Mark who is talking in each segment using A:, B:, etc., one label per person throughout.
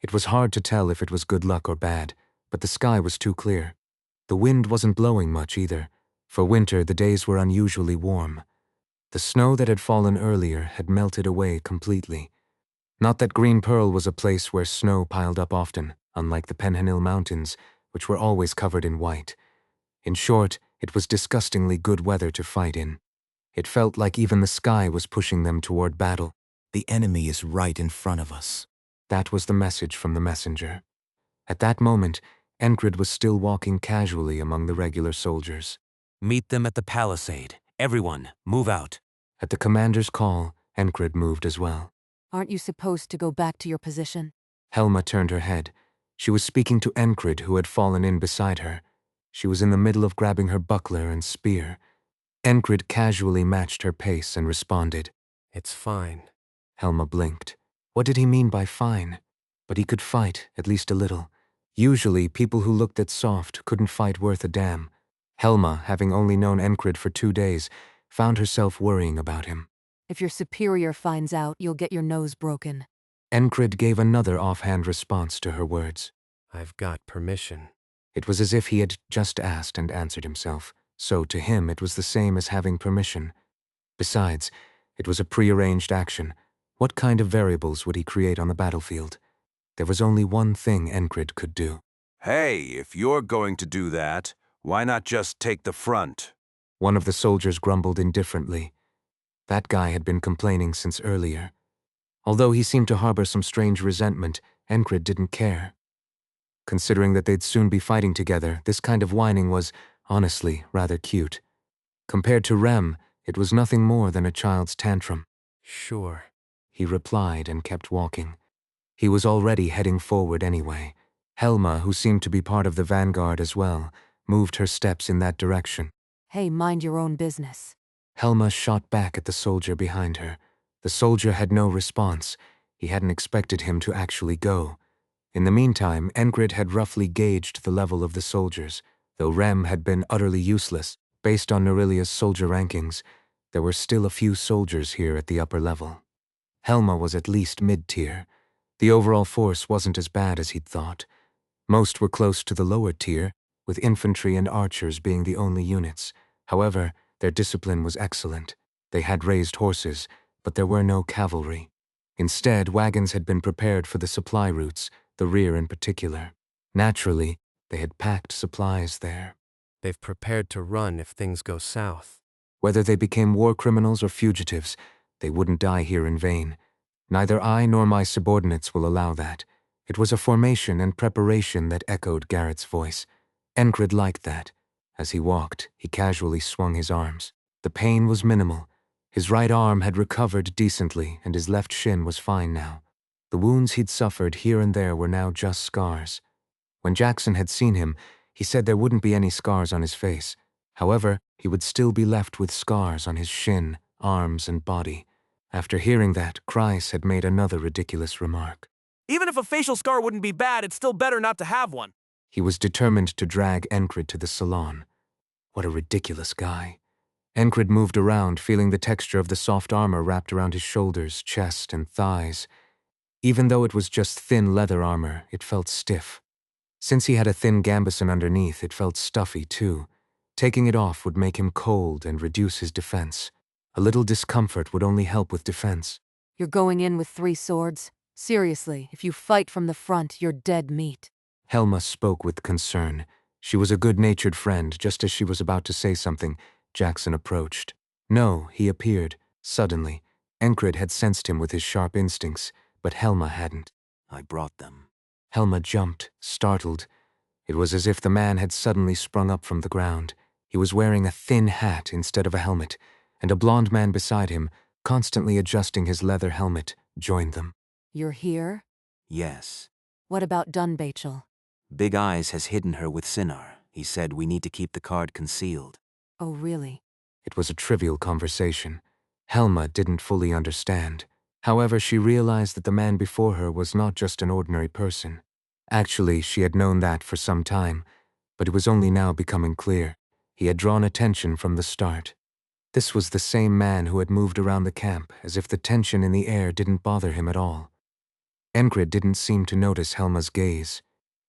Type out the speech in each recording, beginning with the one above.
A: It was hard to tell if it was good luck or bad, but the sky was too clear. The wind wasn't blowing much either. For winter, the days were unusually warm. The snow that had fallen earlier had melted away completely. Not that Green Pearl was a place where snow piled up often, unlike the Penhanill Mountains, which were always covered in white. In short, it was disgustingly good weather to fight in. It felt like even the sky was pushing them toward battle.
B: The enemy is right in front of us.
A: That was the message from the messenger. At that moment, Enkrid was still walking casually among the regular soldiers.
C: Meet them at the palisade. Everyone, move out.
A: At the commander's call, Enkrid moved as well.
D: Aren't you supposed to go back to your position?
A: Helma turned her head. She was speaking to Enkrid, who had fallen in beside her. She was in the middle of grabbing her buckler and spear. Enkrid casually matched her pace and responded.
E: It's fine.
A: Helma blinked. What did he mean by fine? But he could fight, at least a little. Usually, people who looked that soft couldn't fight worth a damn. Helma, having only known Enkrid for 2 days, found herself worrying about him.
D: If your superior finds out, you'll get your nose broken.
A: Enkrid gave another offhand response to her words.
E: I've got permission.
A: It was as if he had just asked and answered himself, so to him it was the same as having permission. Besides, it was a prearranged action. What kind of variables would he create on the battlefield? There was only one thing Enkrid could do.
F: Hey, if you're going to do that, why not just take the front?
A: One of the soldiers grumbled indifferently. That guy had been complaining since earlier. Although he seemed to harbor some strange resentment, Enkrid didn't care. Considering that they'd soon be fighting together, this kind of whining was, honestly, rather cute. Compared to Rem, it was nothing more than a child's tantrum.
E: Sure.
A: He replied and kept walking. He was already heading forward anyway. Helma, who seemed to be part of the vanguard as well, moved her steps in that direction.
D: Hey, mind your own business.
A: Helma shot back at the soldier behind her. The soldier had no response. He hadn't expected him to actually go. In the meantime, Enkrid had roughly gauged the level of the soldiers. Though Rem had been utterly useless, based on Nerilia's soldier rankings, there were still a few soldiers here at the upper level. Helma was at least mid-tier. The overall force wasn't as bad as he'd thought. Most were close to the lower tier, with infantry and archers being the only units. However, their discipline was excellent. They had raised horses, but there were no cavalry. Instead, wagons had been prepared for the supply routes, the rear in particular. Naturally, they had packed supplies there.
E: They've prepared to run if things go south.
A: Whether they became war criminals or fugitives, they wouldn't die here in vain. Neither I nor my subordinates will allow that. It was a formation and preparation that echoed Garrett's voice. Enkrid liked that. As he walked, he casually swung his arms. The pain was minimal. His right arm had recovered decently, and his left shin was fine now. The wounds he'd suffered here and there were now just scars. When Jackson had seen him, he said there wouldn't be any scars on his face. However, he would still be left with scars on his shin, arms, and body. After hearing that, Kreis had made another ridiculous remark.
C: Even if a facial scar wouldn't be bad, it's still better not to have one.
A: He was determined to drag Enkrid to the salon. What a ridiculous guy. Enkrid moved around, feeling the texture of the soft armor wrapped around his shoulders, chest, and thighs. Even though it was just thin leather armor, it felt stiff. Since he had a thin gambeson underneath, it felt stuffy too. Taking it off would make him cold and reduce his defense. A little discomfort would only help with defense.
D: You're going in with 3 swords? Seriously, if you fight from the front, you're dead meat.
A: Helma spoke with concern. She was a good-natured friend. Just as she was about to say something, Jackson approached. No, he appeared, suddenly. Enkrid had sensed him with his sharp instincts, but Helma hadn't.
B: I brought them.
A: Helma jumped, startled. It was as if the man had suddenly sprung up from the ground. He was wearing a thin hat instead of a helmet, and a blond man beside him, constantly adjusting his leather helmet, joined them.
D: You're here?
B: Yes.
D: What about Dunbachel?
B: Big Eyes has hidden her with Sinar. He said we need to keep the card concealed.
D: Oh, really?
A: It was a trivial conversation. Helma didn't fully understand. However, she realized that the man before her was not just an ordinary person. Actually, she had known that for some time, but it was only now becoming clear. He had drawn attention from the start. This was the same man who had moved around the camp, as if the tension in the air didn't bother him at all. Enkrid didn't seem to notice Helma's gaze.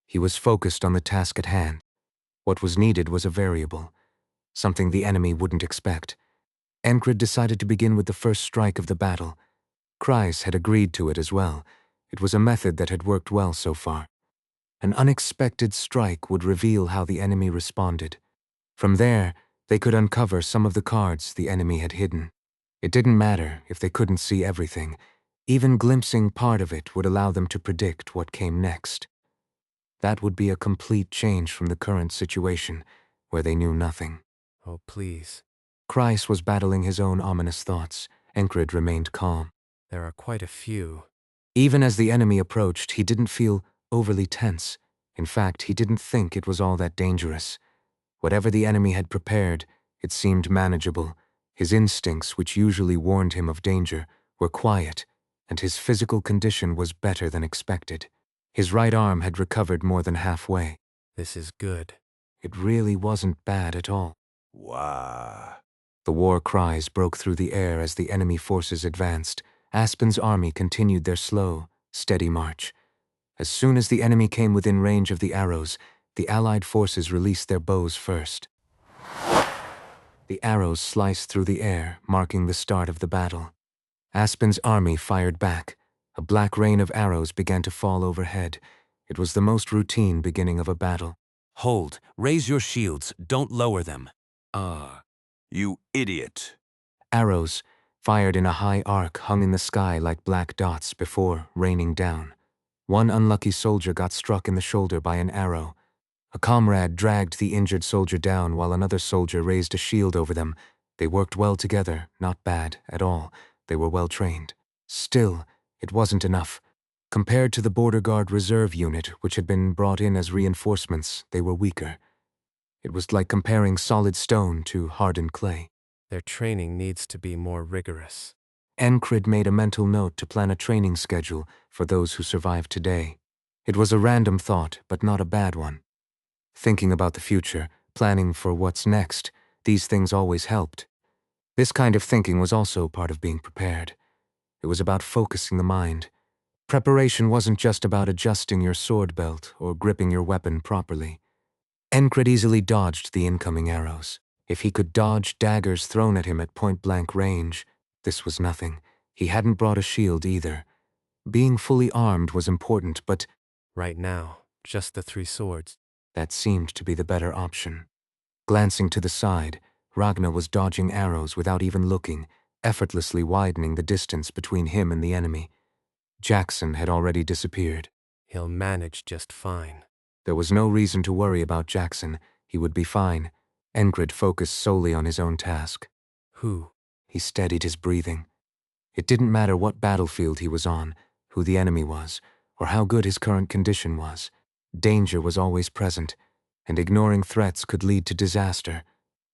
A: He was focused on the task at hand. What was needed was a variable, something the enemy wouldn't expect. Enkrid decided to begin with the first strike of the battle. Kreis had agreed to it as well. It was a method that had worked well so far. An unexpected strike would reveal how the enemy responded. From there, they could uncover some of the cards the enemy had hidden. It didn't matter if they couldn't see everything. Even glimpsing part of it would allow them to predict what came next. That would be a complete change from the current situation, where they knew nothing.
E: Oh, please.
A: Kreis was battling his own ominous thoughts. Enkrid remained calm.
E: There are quite a few.
A: Even as the enemy approached, he didn't feel overly tense. In fact, he didn't think it was all that dangerous. Whatever the enemy had prepared, it seemed manageable. His instincts, which usually warned him of danger, were quiet, and his physical condition was better than expected. His right arm had recovered more than halfway.
E: This is good.
A: It really wasn't bad at all.
F: Wow.
A: The war cries broke through the air as the enemy forces advanced. Aspen's army continued their slow, steady march. As soon as the enemy came within range of the arrows, the Allied forces released their bows first. The arrows sliced through the air, marking the start of the battle. Aspen's army fired back. A black rain of arrows began to fall overhead. It was the most routine beginning of a battle.
B: Hold. Raise your shields. Don't lower them.
F: You idiot.
A: Arrows, fired in a high arc, hung in the sky like black dots before raining down. One unlucky soldier got struck in the shoulder by an arrow. A comrade dragged the injured soldier down while another soldier raised a shield over them. They worked well together, not bad at all. They were well trained. Still, it wasn't enough. Compared to the Border Guard Reserve Unit, which had been brought in as reinforcements, they were weaker. It was like comparing solid stone to hardened clay.
E: Their training needs to be more rigorous.
A: Enkrid made a mental note to plan a training schedule for those who survived today. It was a random thought, but not a bad one. Thinking about the future, planning for what's next, these things always helped. This kind of thinking was also part of being prepared. It was about focusing the mind. Preparation wasn't just about adjusting your sword belt or gripping your weapon properly. Enkrid easily dodged the incoming arrows. If he could dodge daggers thrown at him at point-blank range, this was nothing. He hadn't brought a shield either. Being fully armed was important, but
E: Right now, just the 3 swords.
A: that seemed to be the better option. Glancing to the side, Ragnar was dodging arrows without even looking, effortlessly widening the distance between him and the enemy. Jackson had already disappeared.
E: He'll manage just fine.
A: There was no reason to worry about Jackson. He would be fine. Enkrid focused solely on his own task.
E: Who?
A: He steadied his breathing. It didn't matter what battlefield he was on, who the enemy was, or how good his current condition was. Danger was always present, and ignoring threats could lead to disaster.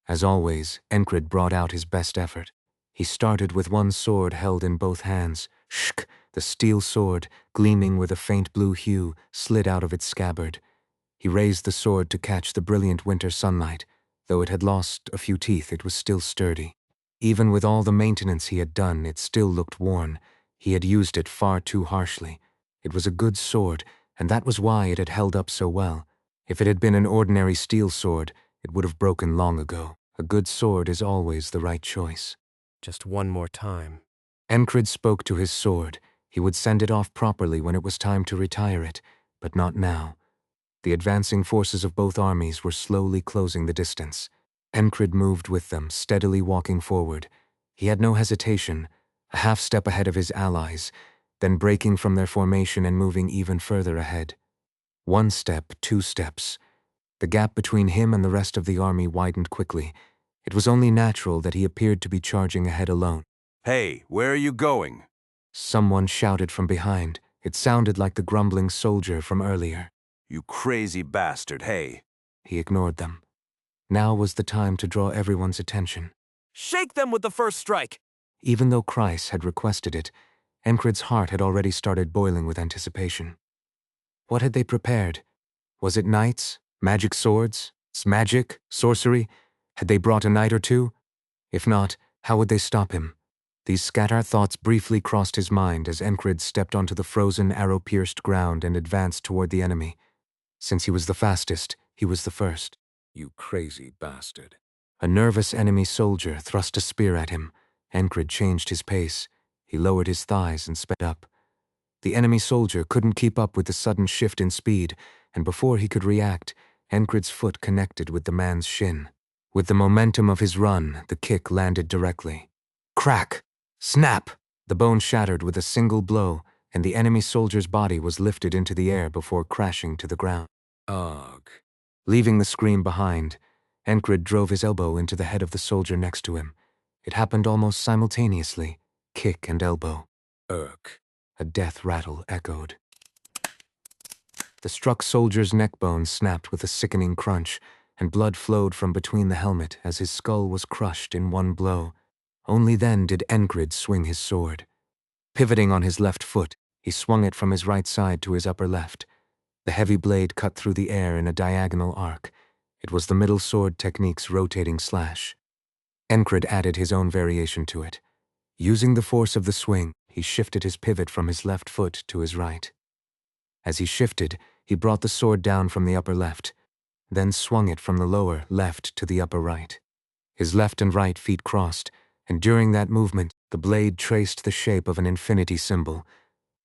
A: As always, Enkrid brought out his best effort. He started with one sword held in both hands. Shk! The steel sword, gleaming with a faint blue hue, slid out of its scabbard. He raised the sword to catch the brilliant winter sunlight. Though it had lost a few teeth, it was still sturdy. Even with all the maintenance he had done, it still looked worn. He had used it far too harshly. It was a good sword, and that was why it had held up so well. If it had been an ordinary steel sword, it would have broken long ago. A good sword is always the right choice.
E: Just one more time.
A: Enkrid spoke to his sword. He would send it off properly when it was time to retire it, but not now. The advancing forces of both armies were slowly closing the distance. Enkrid moved with them, steadily walking forward. He had no hesitation, a half step ahead of his allies, then breaking from their formation and moving even further ahead. 1 step, 2 steps. The gap between him and the rest of the army widened quickly. It was only natural that he appeared to be charging ahead alone.
F: Hey, where are you going?
A: Someone shouted from behind. It sounded like the grumbling soldier from earlier.
F: You crazy bastard, hey.
A: He ignored them. Now was the time to draw everyone's attention.
C: Shake them with the first strike!
A: Even though Kreis had requested it, Enkrid's heart had already started boiling with anticipation. What had they prepared? Was it knights? Magic swords? Magic? Sorcery? Had they brought a knight or two? If not, how would they stop him? These scatter thoughts briefly crossed his mind as Enkrid stepped onto the frozen, arrow-pierced ground and advanced toward the enemy. Since he was the fastest, he was the first.
F: You crazy bastard.
A: A nervous enemy soldier thrust a spear at him. Enkrid changed his pace. He lowered his thighs and sped up. The enemy soldier couldn't keep up with the sudden shift in speed, and before he could react, Enkrid's foot connected with the man's shin. With the momentum of his run, the kick landed directly. Crack! Snap! The bone shattered with a single blow, and the enemy soldier's body was lifted into the air before crashing to the ground.
F: Ugh.
A: Leaving the scream behind, Enkrid drove his elbow into the head of the soldier next to him. It happened almost simultaneously, kick and elbow.
F: Ugh.
A: A death rattle echoed. The struck soldier's neck bone snapped with a sickening crunch, and blood flowed from between the helmet as his skull was crushed in one blow. Only then did Enkrid swing his sword. Pivoting on his left foot, he swung it from his right side to his upper left. The heavy blade cut through the air in a diagonal arc. It was the middle sword technique's rotating slash. Enkrid added his own variation to it. Using the force of the swing, he shifted his pivot from his left foot to his right. As he shifted, he brought the sword down from the upper left, then swung it from the lower left to the upper right. His left and right feet crossed, and during that movement, the blade traced the shape of an infinity symbol.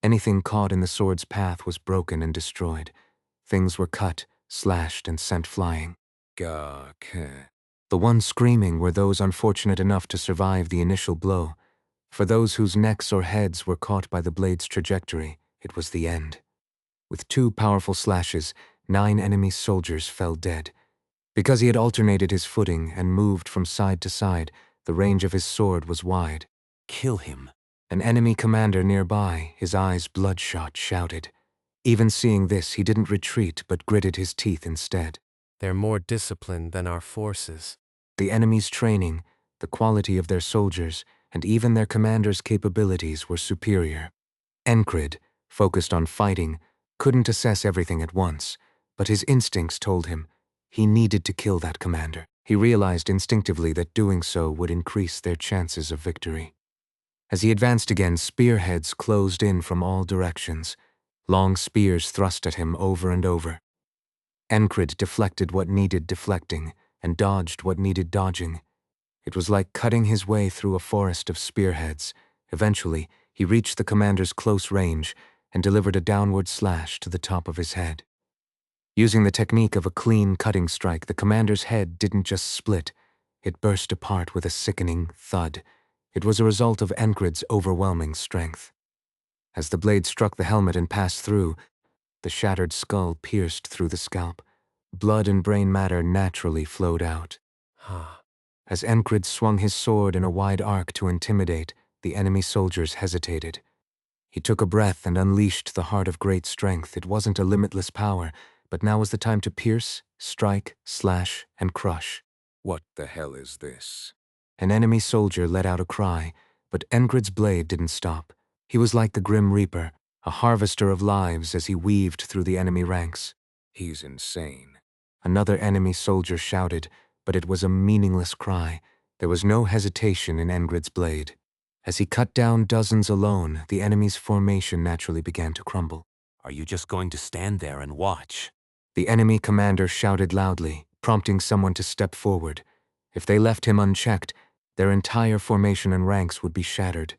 A: Anything caught in the sword's path was broken and destroyed. Things were cut, slashed, and sent flying.
F: Gawk.
A: The ones screaming were those unfortunate enough to survive the initial blow. For those whose necks or heads were caught by the blade's trajectory, it was the end. With 2 powerful slashes, 9 enemy soldiers fell dead. Because he had alternated his footing and moved from side to side, the range of his sword was wide.
B: Kill him.
A: An enemy commander nearby, his eyes bloodshot, shouted. Even seeing this, he didn't retreat but gritted his teeth instead.
E: They're more disciplined than our forces.
A: The enemy's training, the quality of their soldiers, and even their commander's capabilities were superior. Enkrid, focused on fighting, couldn't assess everything at once, but his instincts told him he needed to kill that commander. He realized instinctively that doing so would increase their chances of victory. As he advanced again, spearheads closed in from all directions. Long spears thrust at him over and over. Enkrid deflected what needed deflecting and dodged what needed dodging. It was like cutting his way through a forest of spearheads. Eventually, he reached the commander's close range and delivered a downward slash to the top of his head. Using the technique of a clean cutting strike, the commander's head didn't just split, it burst apart with a sickening thud. It was a result of Enkrid's overwhelming strength. As the blade struck the helmet and passed through, the shattered skull pierced through the scalp. Blood and brain matter naturally flowed out. As Enkrid swung his sword in a wide arc to intimidate, the enemy soldiers hesitated. He took a breath and unleashed the heart of great strength. It wasn't a limitless power, but now was the time to pierce, strike, slash, and crush.
F: What the hell is this?
A: An enemy soldier let out a cry, but Enkrid's blade didn't stop. He was like the Grim Reaper, a harvester of lives as he weaved through the enemy ranks.
F: He's insane.
A: Another enemy soldier shouted, but it was a meaningless cry. There was no hesitation in Enkrid's blade. As he cut down dozens alone, the enemy's formation naturally began to crumble.
B: Are you just going to stand there and watch?
A: The enemy commander shouted loudly, prompting someone to step forward. If they left him unchecked, their entire formation and ranks would be shattered.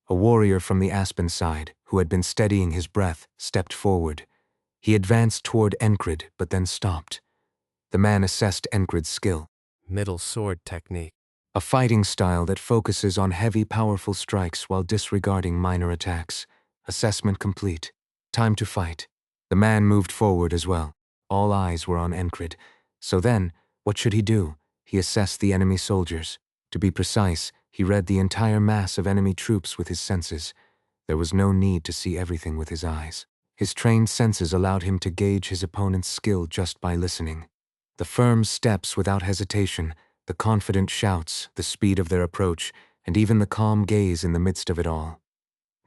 A: A warrior from the Aspen side, who had been steadying his breath, stepped forward. He advanced toward Enkrid, but then stopped. The man assessed Enkrid's skill.
E: Middle sword technique.
A: A fighting style that focuses on heavy, powerful strikes while disregarding minor attacks. Assessment complete. Time to fight. The man moved forward as well. All eyes were on Enkrid. So then, what should he do? He assessed the enemy soldiers. To be precise, he read the entire mass of enemy troops with his senses. There was no need to see everything with his eyes. His trained senses allowed him to gauge his opponent's skill just by listening. The firm steps without hesitation, the confident shouts, the speed of their approach, and even the calm gaze in the midst of it all.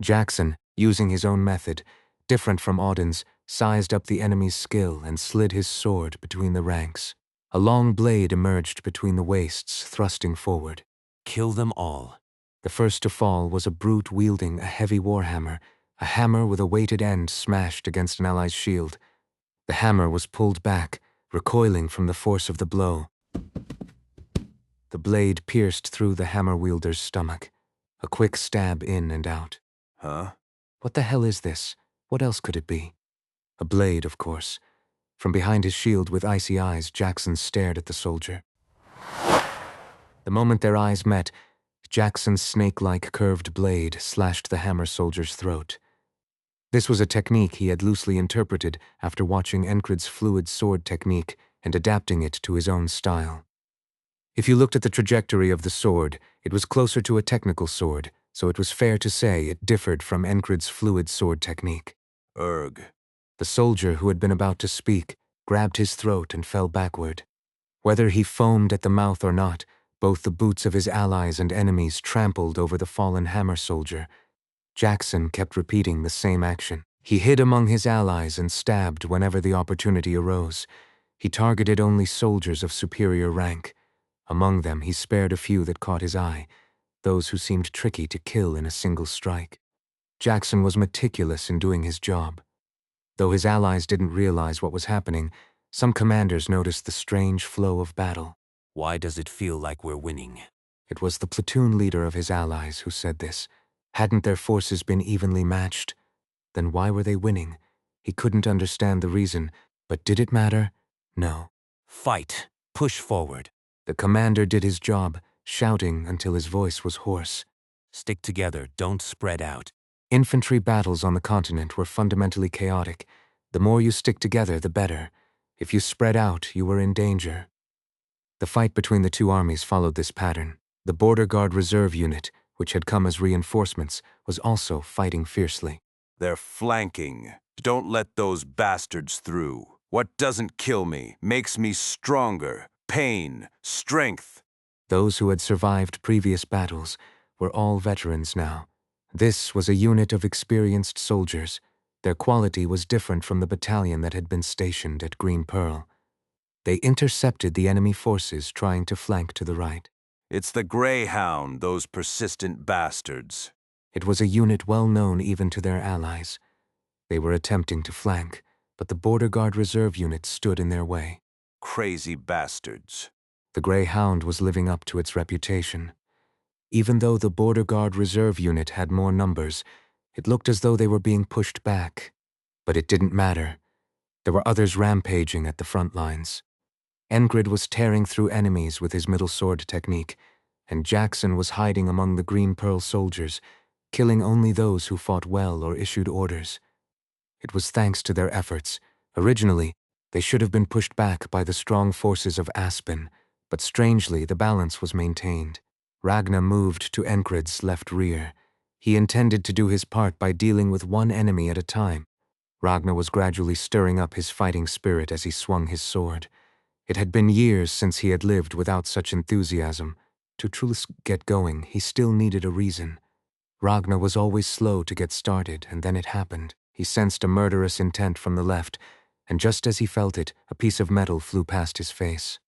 A: Jackson, using his own method, different from Auden's, sized up the enemy's skill and slid his sword between the ranks. A long blade emerged between the waists, thrusting forward.
B: Kill them all.
A: The first to fall was a brute wielding a heavy warhammer, a hammer with a weighted end smashed against an ally's shield. The hammer was pulled back, recoiling from the force of the blow. The blade pierced through the hammer wielder's stomach, a quick stab in and out.
F: Huh?
A: What the hell is this? What else could it be? A blade, of course. From behind his shield with icy eyes, Jackson stared at the soldier. The moment their eyes met, Jackson's snake-like curved blade slashed the hammer soldier's throat. This was a technique he had loosely interpreted after watching Enkrid's fluid sword technique and adapting it to his own style. If you looked at the trajectory of the sword, it was closer to a technical sword, so it was fair to say it differed from Enkrid's fluid sword technique.
F: Erg.
A: The soldier who had been about to speak grabbed his throat and fell backward. Whether he foamed at the mouth or not, both the boots of his allies and enemies trampled over the fallen hammer soldier. Jackson kept repeating the same action. He hid among his allies and stabbed whenever the opportunity arose. He targeted only soldiers of superior rank. Among them, he spared a few that caught his eye, those who seemed tricky to kill in a single strike. Jackson was meticulous in doing his job. Though his allies didn't realize what was happening, some commanders noticed the strange flow of battle.
B: Why does it feel like we're winning?
A: It was the platoon leader of his allies who said this. Hadn't their forces been evenly matched? Then why were they winning? He couldn't understand the reason, but did it matter? No.
B: Fight. Push forward.
A: The commander did his job, shouting until his voice was hoarse.
B: Stick together, don't spread out.
A: Infantry battles on the continent were fundamentally chaotic. The more you stick together, the better. If you spread out, you were in danger. The fight between the two armies followed this pattern. The Border Guard Reserve Unit, which had come as reinforcements, was also fighting fiercely.
F: They're flanking. Don't let those bastards through. What doesn't kill me makes me stronger. Pain, strength.
A: Those who had survived previous battles were all veterans now. This was a unit of experienced soldiers. Their quality was different from the battalion that had been stationed at Green Pearl. They intercepted the enemy forces trying to flank to the right.
F: It's the Greyhound, those persistent bastards.
A: It was a unit well known even to their allies. They were attempting to flank, but the Border Guard Reserve Unit stood in their way.
F: Crazy bastards.
A: The Greyhound was living up to its reputation. Even though the Border Guard Reserve Unit had more numbers, it looked as though they were being pushed back. But it didn't matter. There were others rampaging at the front lines. Enkrid was tearing through enemies with his middle sword technique, and Jackson was hiding among the Green Pearl soldiers, killing only those who fought well or issued orders. It was thanks to their efforts. Originally, they should have been pushed back by the strong forces of Aspen, but strangely the balance was maintained. Ragnar moved to Enkrid's left rear. He intended to do his part by dealing with one enemy at a time. Ragnar was gradually stirring up his fighting spirit as he swung his sword. It had been years since he had lived without such enthusiasm. To truly get going, he still needed a reason. Ragnar was always slow to get started, and then it happened. He sensed a murderous intent from the left, and just as he felt it, a piece of metal flew past his face.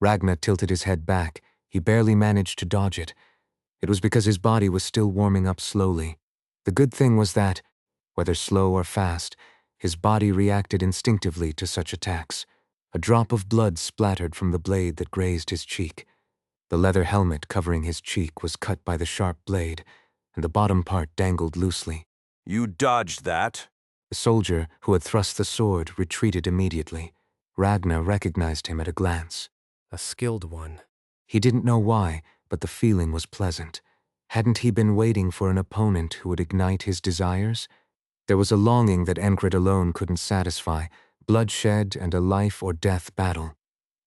A: Ragnar tilted his head back. He barely managed to dodge it. It was because his body was still warming up slowly. The good thing was that, whether slow or fast, his body reacted instinctively to such attacks. A drop of blood splattered from the blade that grazed his cheek. The leather helmet covering his cheek was cut by the sharp blade, and the bottom part dangled loosely.
F: You dodged that?
A: The soldier who had thrust the sword retreated immediately. Ragnar recognized him at a glance.
E: A skilled one.
A: He didn't know why, but the feeling was pleasant. Hadn't he been waiting for an opponent who would ignite his desires? There was a longing that Enkrid alone couldn't satisfy, bloodshed and a life-or-death battle.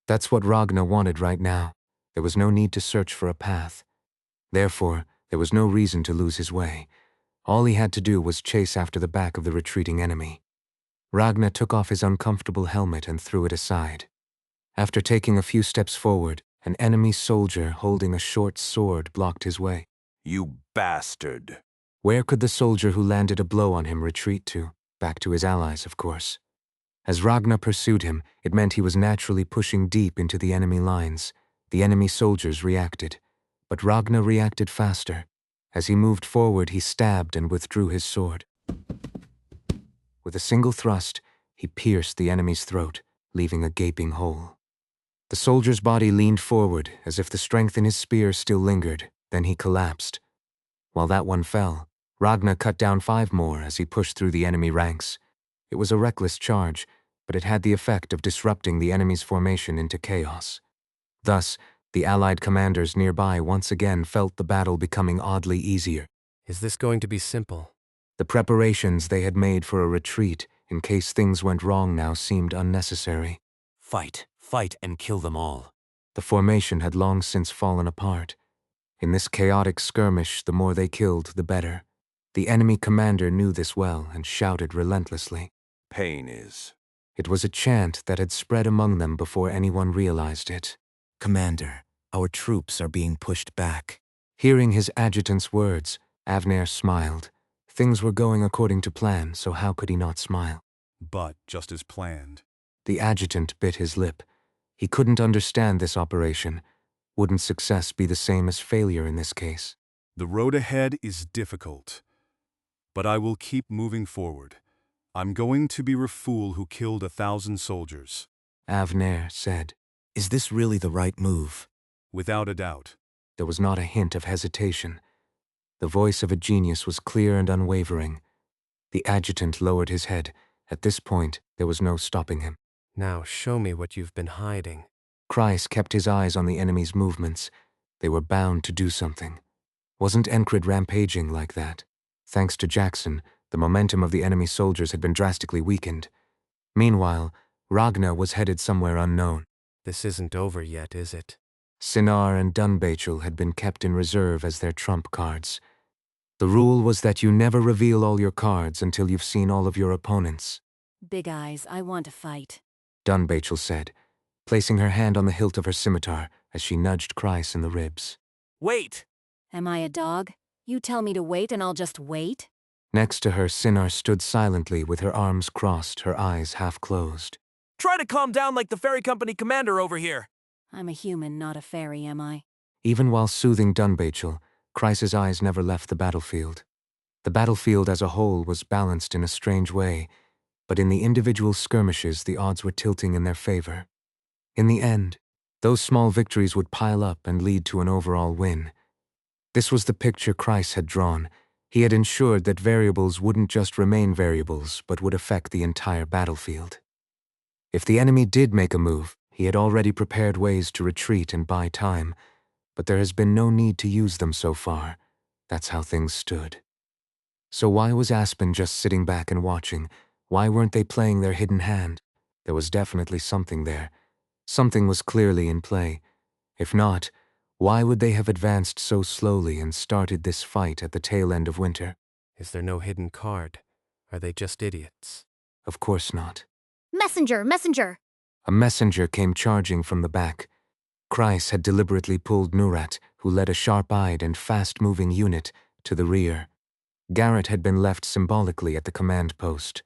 A: That's what Ragnar wanted right now. There was no need to search for a path. Therefore, there was no reason to lose his way. All he had to do was chase after the back of the retreating enemy. Ragnar took off his uncomfortable helmet and threw it aside. After taking a few steps forward, an enemy soldier holding a short sword blocked his way.
F: You bastard.
A: Where could the soldier who landed a blow on him retreat to? Back to his allies, of course. As Ragnar pursued him, it meant he was naturally pushing deep into the enemy lines. The enemy soldiers reacted. But Ragnar reacted faster. As he moved forward, he stabbed and withdrew his sword. With a single thrust, he pierced the enemy's throat, leaving a gaping hole. The soldier's body leaned forward, as if the strength in his spear still lingered, then he collapsed. While that one fell, Ragnar cut down 5 more as he pushed through the enemy ranks. It was a reckless charge, but it had the effect of disrupting the enemy's formation into chaos. Thus, the allied commanders nearby once again felt the battle becoming oddly easier.
E: Is this going to be simple?
A: The preparations they had made for a retreat in case things went wrong now seemed unnecessary.
B: Fight, fight, and kill them all.
A: The formation had long since fallen apart. In this chaotic skirmish, the more they killed, the better. The enemy commander knew this well and shouted relentlessly.
F: Pain is.
A: It was a chant that had spread among them before anyone realized it.
B: Commander, our troops are being pushed back.
A: Hearing his adjutant's words, Avner smiled. Things were going according to plan, so how could he not smile?
G: But just as planned.
A: The adjutant bit his lip. He couldn't understand this operation. Wouldn't success be the same as failure in this case?
G: The road ahead is difficult, but I will keep moving forward. I'm going to be a fool who killed 1,000 soldiers.
A: Avner said.
B: Is this really the right move?
G: Without a doubt.
A: There was not a hint of hesitation. The voice of a genius was clear and unwavering. The adjutant lowered his head. At this point, there was no stopping him.
E: Now show me what you've been hiding.
A: Kreis kept his eyes on the enemy's movements. They were bound to do something. Wasn't Enkrid rampaging like that? Thanks to Jackson, the momentum of the enemy soldiers had been drastically weakened. Meanwhile, Ragnar was headed somewhere unknown.
E: This isn't over yet, is it?
A: Sinar and Dunbachel had been kept in reserve as their trump cards. The rule was that you never reveal all your cards until you've seen all of your opponents.
D: Big Eyes, I want to fight.
A: Dunbachel said, placing her hand on the hilt of her scimitar as she nudged Kreis in the ribs.
C: Wait!
D: Am I a dog? You tell me to wait and I'll just wait?
A: Next to her, Sinar stood silently with her arms crossed, her eyes half closed.
C: Try to calm down like the ferry company commander over here.
D: I'm a human, not a fairy, am I?
A: Even while soothing Dunbachel, Kreis's eyes never left the battlefield. The battlefield as a whole was balanced in a strange way, but in the individual skirmishes the odds were tilting in their favor. In the end, those small victories would pile up and lead to an overall win. This was the picture Kreis had drawn. He had ensured that variables wouldn't just remain variables, but would affect the entire battlefield. If the enemy did make a move, he had already prepared ways to retreat and buy time, but there has been no need to use them so far. That's how things stood. So why was Aspen just sitting back and watching? Why weren't they playing their hidden hand? There was definitely something there. Something was clearly in play. If not, why would they have advanced so slowly and started this fight at the tail end of winter?
E: Is there no hidden card? Are they just idiots?
A: Of course not.
H: Messenger, messenger!
A: A messenger came charging from the back. Kreis had deliberately pulled Nurat, who led a sharp-eyed and fast-moving unit, to the rear. Garrett had been left symbolically at the command post.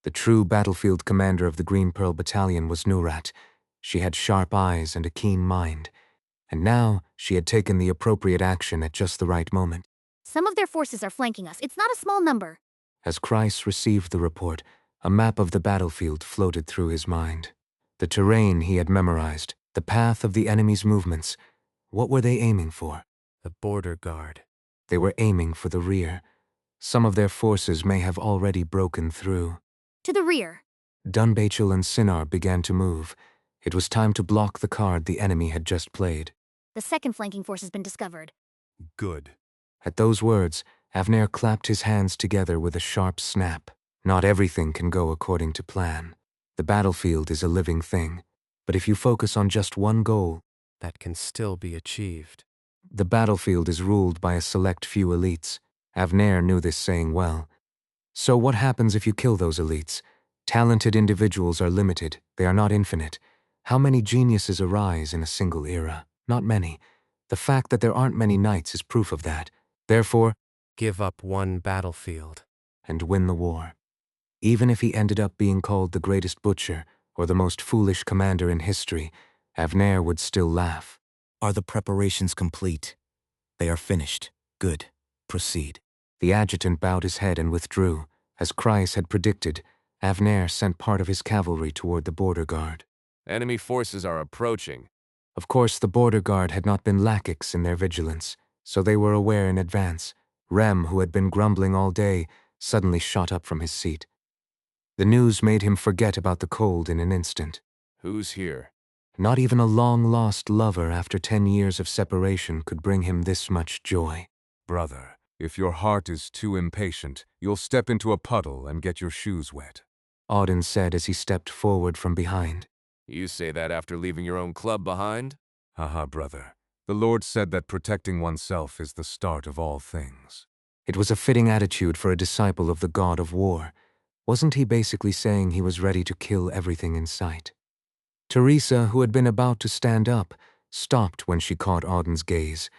A: The true battlefield commander of the Green Pearl Battalion was Nurat. She had sharp eyes and a keen mind, and now she had taken the appropriate action at just the right moment.
H: Some of their forces are flanking us. It's not a small number.
A: As Kreis received the report, a map of the battlefield floated through his mind. The terrain he had memorized, the path of the enemy's movements. What were they aiming for?
E: The border guard.
A: They were aiming for the rear. Some of their forces may have already broken through.
H: To the rear.
A: Dunbachel and Sinar began to move. It was time to block the card the enemy had just played.
H: The second flanking force has been discovered.
G: Good.
A: At those words, Avner clapped his hands together with a sharp snap. Not everything can go according to plan. The battlefield is a living thing. But if you focus on just one goal,
E: That can still be achieved.
A: the battlefield is ruled by a select few elites. Avner knew this saying well. So what happens if you kill those elites? Talented individuals are limited. They are not infinite. How many geniuses arise in a single era? Not many. The fact that there aren't many knights is proof of that. Therefore,
E: Give up one battlefield.
A: and win the war. Even if he ended up being called the greatest butcher or the most foolish commander in history, Avner would still laugh.
B: Are the preparations complete? They are finished. Good.
A: Proceed. The adjutant bowed his head and withdrew. As Kreis had predicted, Avner sent part of his cavalry toward the border guard.
C: Enemy forces are approaching.
A: Of course, the border guard had not been lax in their vigilance, so they were aware in advance. Rem, who had been grumbling all day, suddenly shot up from his seat. The news made him forget about the cold in an instant.
C: Who's here?
A: Not even a long-lost lover after 10 years of separation could bring him this much joy.
F: Brother, if your heart is too impatient, you'll step into a puddle and get your shoes wet.
A: Auden said as he stepped forward from behind.
C: You say that after leaving your own club behind?
F: Haha, brother. The Lord said that protecting oneself is the start of all things.
A: It was a fitting attitude for a disciple of the god of war. Wasn't he basically saying he was ready to kill everything in sight? Teresa, who had been about to stand up, stopped when she caught Auden's gaze.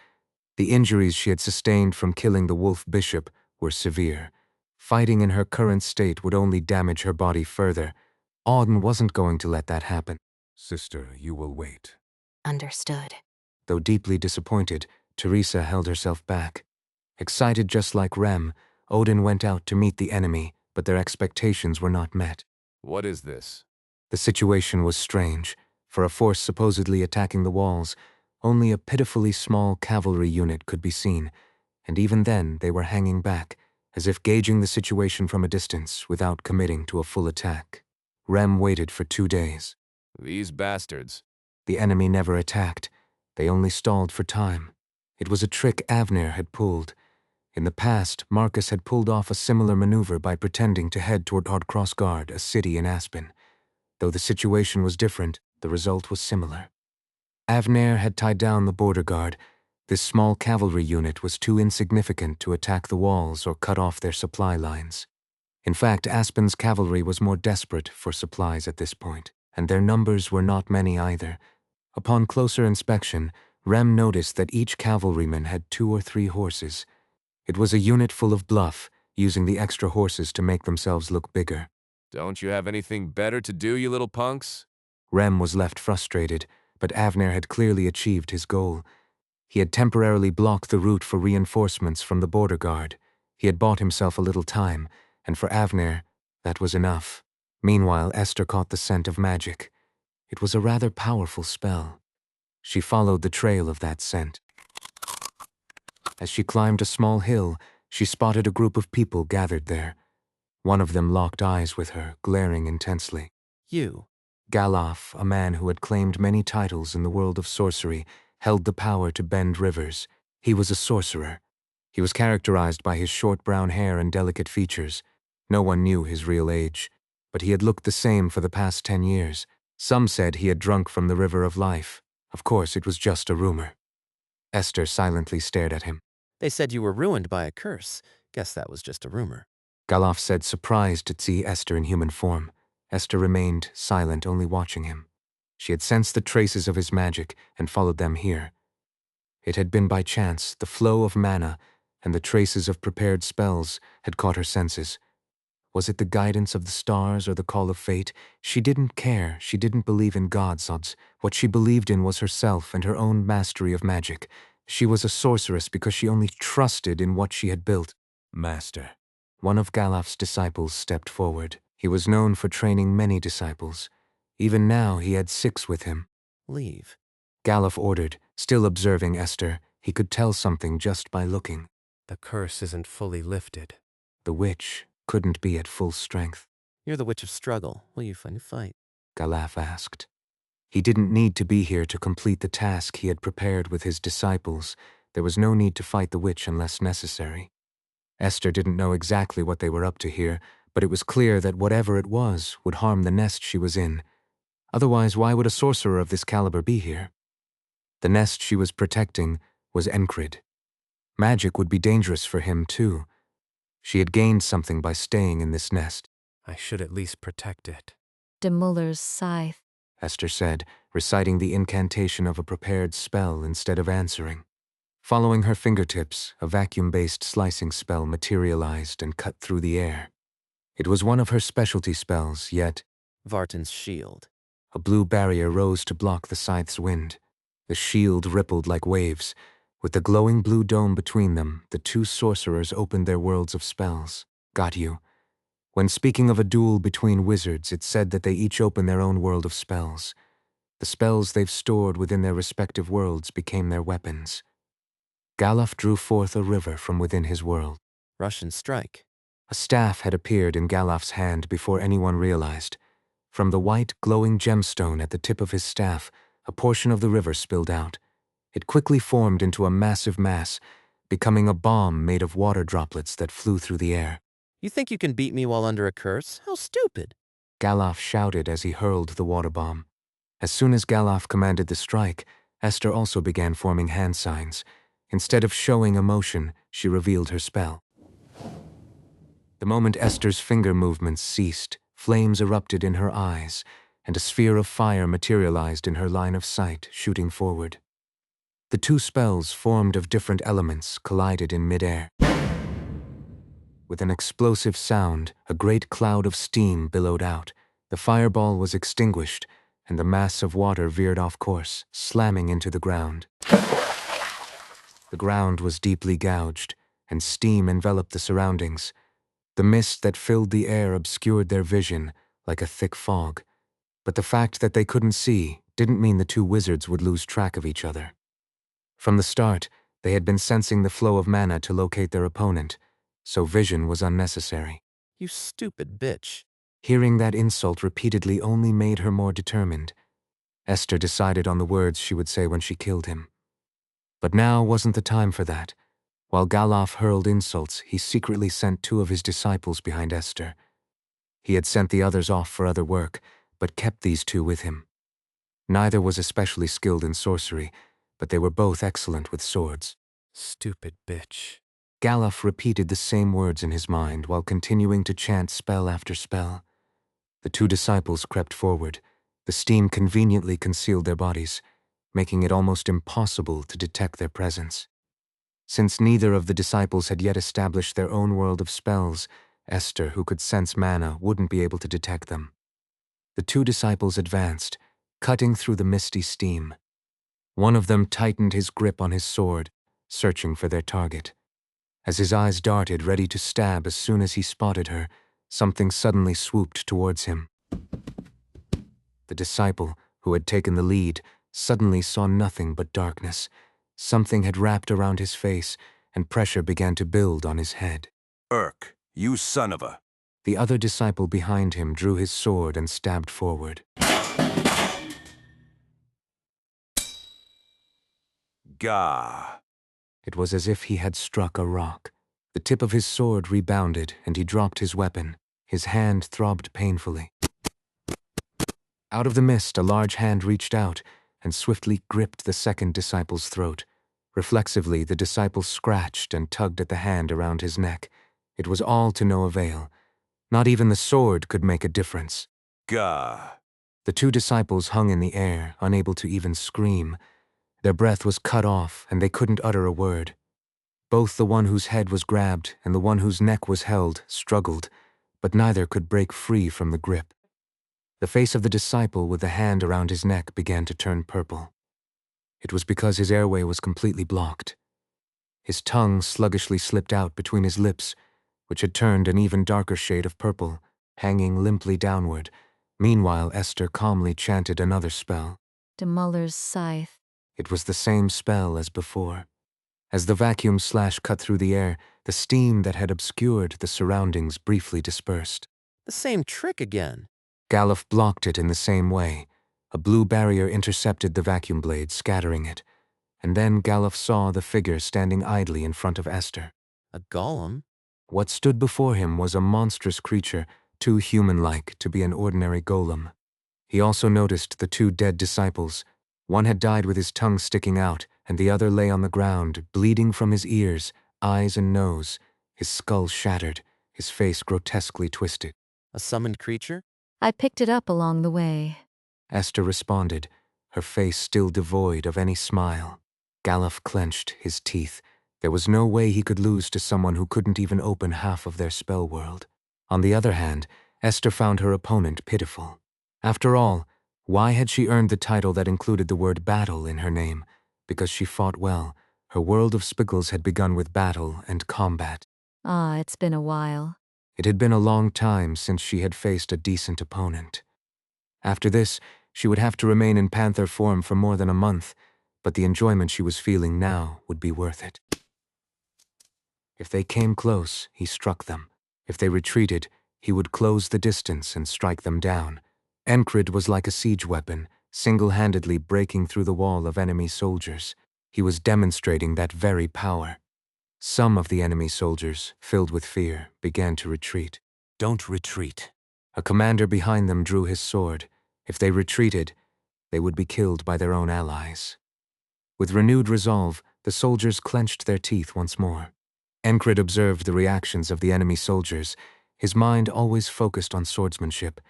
A: The injuries she had sustained from killing the wolf bishop were severe. Fighting in her current state would only damage her body further. Auden wasn't going to let that happen.
F: Sister, you will wait.
D: Understood.
A: Though deeply disappointed, Teresa held herself back. Excited just like Rem, Odin went out to meet the enemy, but their expectations were not met.
C: What is this?
A: The situation was strange. For a force supposedly attacking the walls, only a pitifully small cavalry unit could be seen, and even then they were hanging back, as if gauging the situation from a distance without committing to a full attack. Rem waited for 2 days.
C: These bastards.
A: The enemy never attacked. They only stalled for time. It was a trick Avner had pulled. In the past, Marcus had pulled off a similar maneuver by pretending to head toward Ardcrossgard, a city in Aspen. Though the situation was different, the result was similar. Avner had tied down the border guard. This small cavalry unit was too insignificant to attack the walls or cut off their supply lines. In fact, Aspen's cavalry was more desperate for supplies at this point, and their numbers were not many either. Upon closer inspection, Rem noticed that each cavalryman had 2 or 3 horses. It was a unit full of bluff, using the extra horses to make themselves look bigger.
C: Don't you have anything better to do, you little punks?
A: Rem was left frustrated, but Avner had clearly achieved his goal. He had temporarily blocked the route for reinforcements from the border guard. He had bought himself a little time, and for Avner, that was enough. Meanwhile, Esther caught the scent of magic. It was a rather powerful spell. She followed the trail of that scent. As she climbed a small hill, she spotted a group of people gathered there. One of them locked eyes with her, glaring intensely.
E: You.
A: Galaf, a man who had claimed many titles in the world of sorcery, held the power to bend rivers. He was a sorcerer. He was characterized by his short brown hair and delicate features. No one knew his real age, but he had looked the same for the past 10 years. Some said he had drunk from the river of life. Of course, it was just a rumor. Esther silently stared at him.
E: They said you were ruined by a curse. Guess that was just a rumor.
A: Galaf said, surprised to see Esther in human form. Esther remained silent, only watching him. She had sensed the traces of his magic and followed them here. It had been by chance. The flow of mana and the traces of prepared spells had caught her senses. Was it the guidance of the stars or the call of fate? She didn't care. She didn't believe in gods. What she believed in was herself and her own mastery of magic. She was a sorceress because she only trusted in what she had built.
F: Master.
A: One of Galaf's disciples stepped forward. He was known for training many disciples. Even now he had 6 with him.
E: Leave.
A: Galaf ordered, still observing Esther. He could tell something just by looking.
E: The curse isn't fully lifted.
A: The witch couldn't be at full strength.
E: You're the Witch of Struggle. Will you find a fight?
A: Galaf asked. He didn't need to be here to complete the task he had prepared with his disciples. There was no need to fight the witch unless necessary. Esther didn't know exactly what they were up to here, but it was clear that whatever it was would harm the nest she was in. Otherwise, why would a sorcerer of this caliber be here? The nest she was protecting was Enkrid. Magic would be dangerous for him, too. She had gained something by staying in this nest.
E: I should at least protect it.
I: De Muller's scythe.
A: Esther said, reciting the incantation of a prepared spell instead of answering. Following her fingertips, a vacuum-based slicing spell materialized and cut through the air. It was one of her specialty spells, yet
E: Vartan's shield.
A: a blue barrier rose to block the scythe's wind. The shield rippled like waves. With the glowing blue dome between them, the two sorcerers opened their worlds of spells. Got you? When speaking of a duel between wizards, it's said that they each open their own world of spells. The spells they've stored within their respective worlds became their weapons. Galuf drew forth a river from within his world.
E: Russian strike.
A: A staff had appeared in Galuf's hand before anyone realized. From the white, glowing gemstone at the tip of his staff, a portion of the river spilled out. It quickly formed into a massive mass, becoming a bomb made of water droplets that flew through the air.
E: You think you can beat me while under a curse? How stupid.
A: Galuf shouted as he hurled the water bomb. As soon as Galuf commanded the strike, Esther also began forming hand signs. Instead of showing emotion, she revealed her spell. The moment Esther's finger movements ceased, flames erupted in her eyes, and a sphere of fire materialized in her line of sight, shooting forward. The two spells, formed of different elements, collided in midair. With an explosive sound, a great cloud of steam billowed out. The fireball was extinguished, and the mass of water veered off course, slamming into the ground. The ground was deeply gouged, and steam enveloped the surroundings. The mist that filled the air obscured their vision like a thick fog. But the fact that they couldn't see didn't mean the two wizards would lose track of each other. From the start, they had been sensing the flow of mana to locate their opponent, so vision was unnecessary.
E: You stupid bitch.
A: Hearing that insult repeatedly only made her more determined. Esther decided on the words she would say when she killed him. But now wasn't the time for that. While Galuf hurled insults, he secretly sent two of his disciples behind Esther. He had sent the others off for other work, but kept these two with him. Neither was especially skilled in sorcery, but they were both excellent with swords.
E: Stupid bitch.
A: Galuf repeated the same words in his mind while continuing to chant spell after spell. The two disciples crept forward. The steam conveniently concealed their bodies, making it almost impossible to detect their presence. Since neither of the disciples had yet established their own world of spells, Esther, who could sense mana, wouldn't be able to detect them. The two disciples advanced, cutting through the misty steam. One of them tightened his grip on his sword, searching for their target. As his eyes darted, ready to stab as soon as he spotted her, something suddenly swooped towards him. The disciple, who had taken the lead, suddenly saw nothing but darkness. Something had wrapped around his face, and pressure began to build on his head.
F: Urk, you son of a...
A: The other disciple behind him drew his sword and stabbed forward.
F: Gah.
A: It was as if he had struck a rock. The tip of his sword rebounded, and he dropped his weapon. His hand throbbed painfully. Out of the mist, a large hand reached out and swiftly gripped the second disciple's throat. Reflexively, the disciple scratched and tugged at the hand around his neck. It was all to no avail. Not even the sword could make a difference.
F: Gah.
A: The two disciples hung in the air, unable to even scream. Their breath was cut off, and they couldn't utter a word. Both the one whose head was grabbed and the one whose neck was held struggled, but neither could break free from the grip. The face of the disciple with the hand around his neck began to turn purple. It was because his airway was completely blocked. His tongue sluggishly slipped out between his lips, which had turned an even darker shade of purple, hanging limply downward. Meanwhile, Esther calmly chanted another spell.
I: De Muller's scythe.
A: It was the same spell as before. As the vacuum slash cut through the air, the steam that had obscured the surroundings briefly dispersed.
E: The same trick again.
A: Galuf blocked it in the same way. A blue barrier intercepted the vacuum blade, scattering it. And then Galuf saw the figure standing idly in front of Esther.
E: A golem?
A: What stood before him was a monstrous creature, too human-like to be an ordinary golem. He also noticed the two dead disciples. One had died with his tongue sticking out, and the other lay on the ground, bleeding from his ears, eyes and nose, his skull shattered, his face grotesquely twisted.
E: A summoned creature?
I: I picked it up along the way.
A: Esther responded, her face still devoid of any smile. Galuf clenched his teeth. There was no way he could lose to someone who couldn't even open half of their spell world. On the other hand, Esther found her opponent pitiful. After all, why had she earned the title that included the word battle in her name? Because she fought well, Her world of spiggles had begun with battle and combat.
I: Ah, it's been a while.
A: It had been a long time since she had faced a decent opponent. After this, she would have to remain in panther form for more than a month, but the enjoyment she was feeling now would be worth it. If they came close, he struck them. If they retreated, he would close the distance and strike them down. Enkrid was like a siege weapon, single-handedly breaking through the wall of enemy soldiers. He was demonstrating that very power. Some of the enemy soldiers, filled with fear, began to retreat.
B: Don't retreat.
A: A commander behind them drew his sword. If they retreated, they would be killed by their own allies. With renewed resolve, the soldiers clenched their teeth once more. Enkrid observed the reactions of the enemy soldiers, his mind always focused on swordsmanship.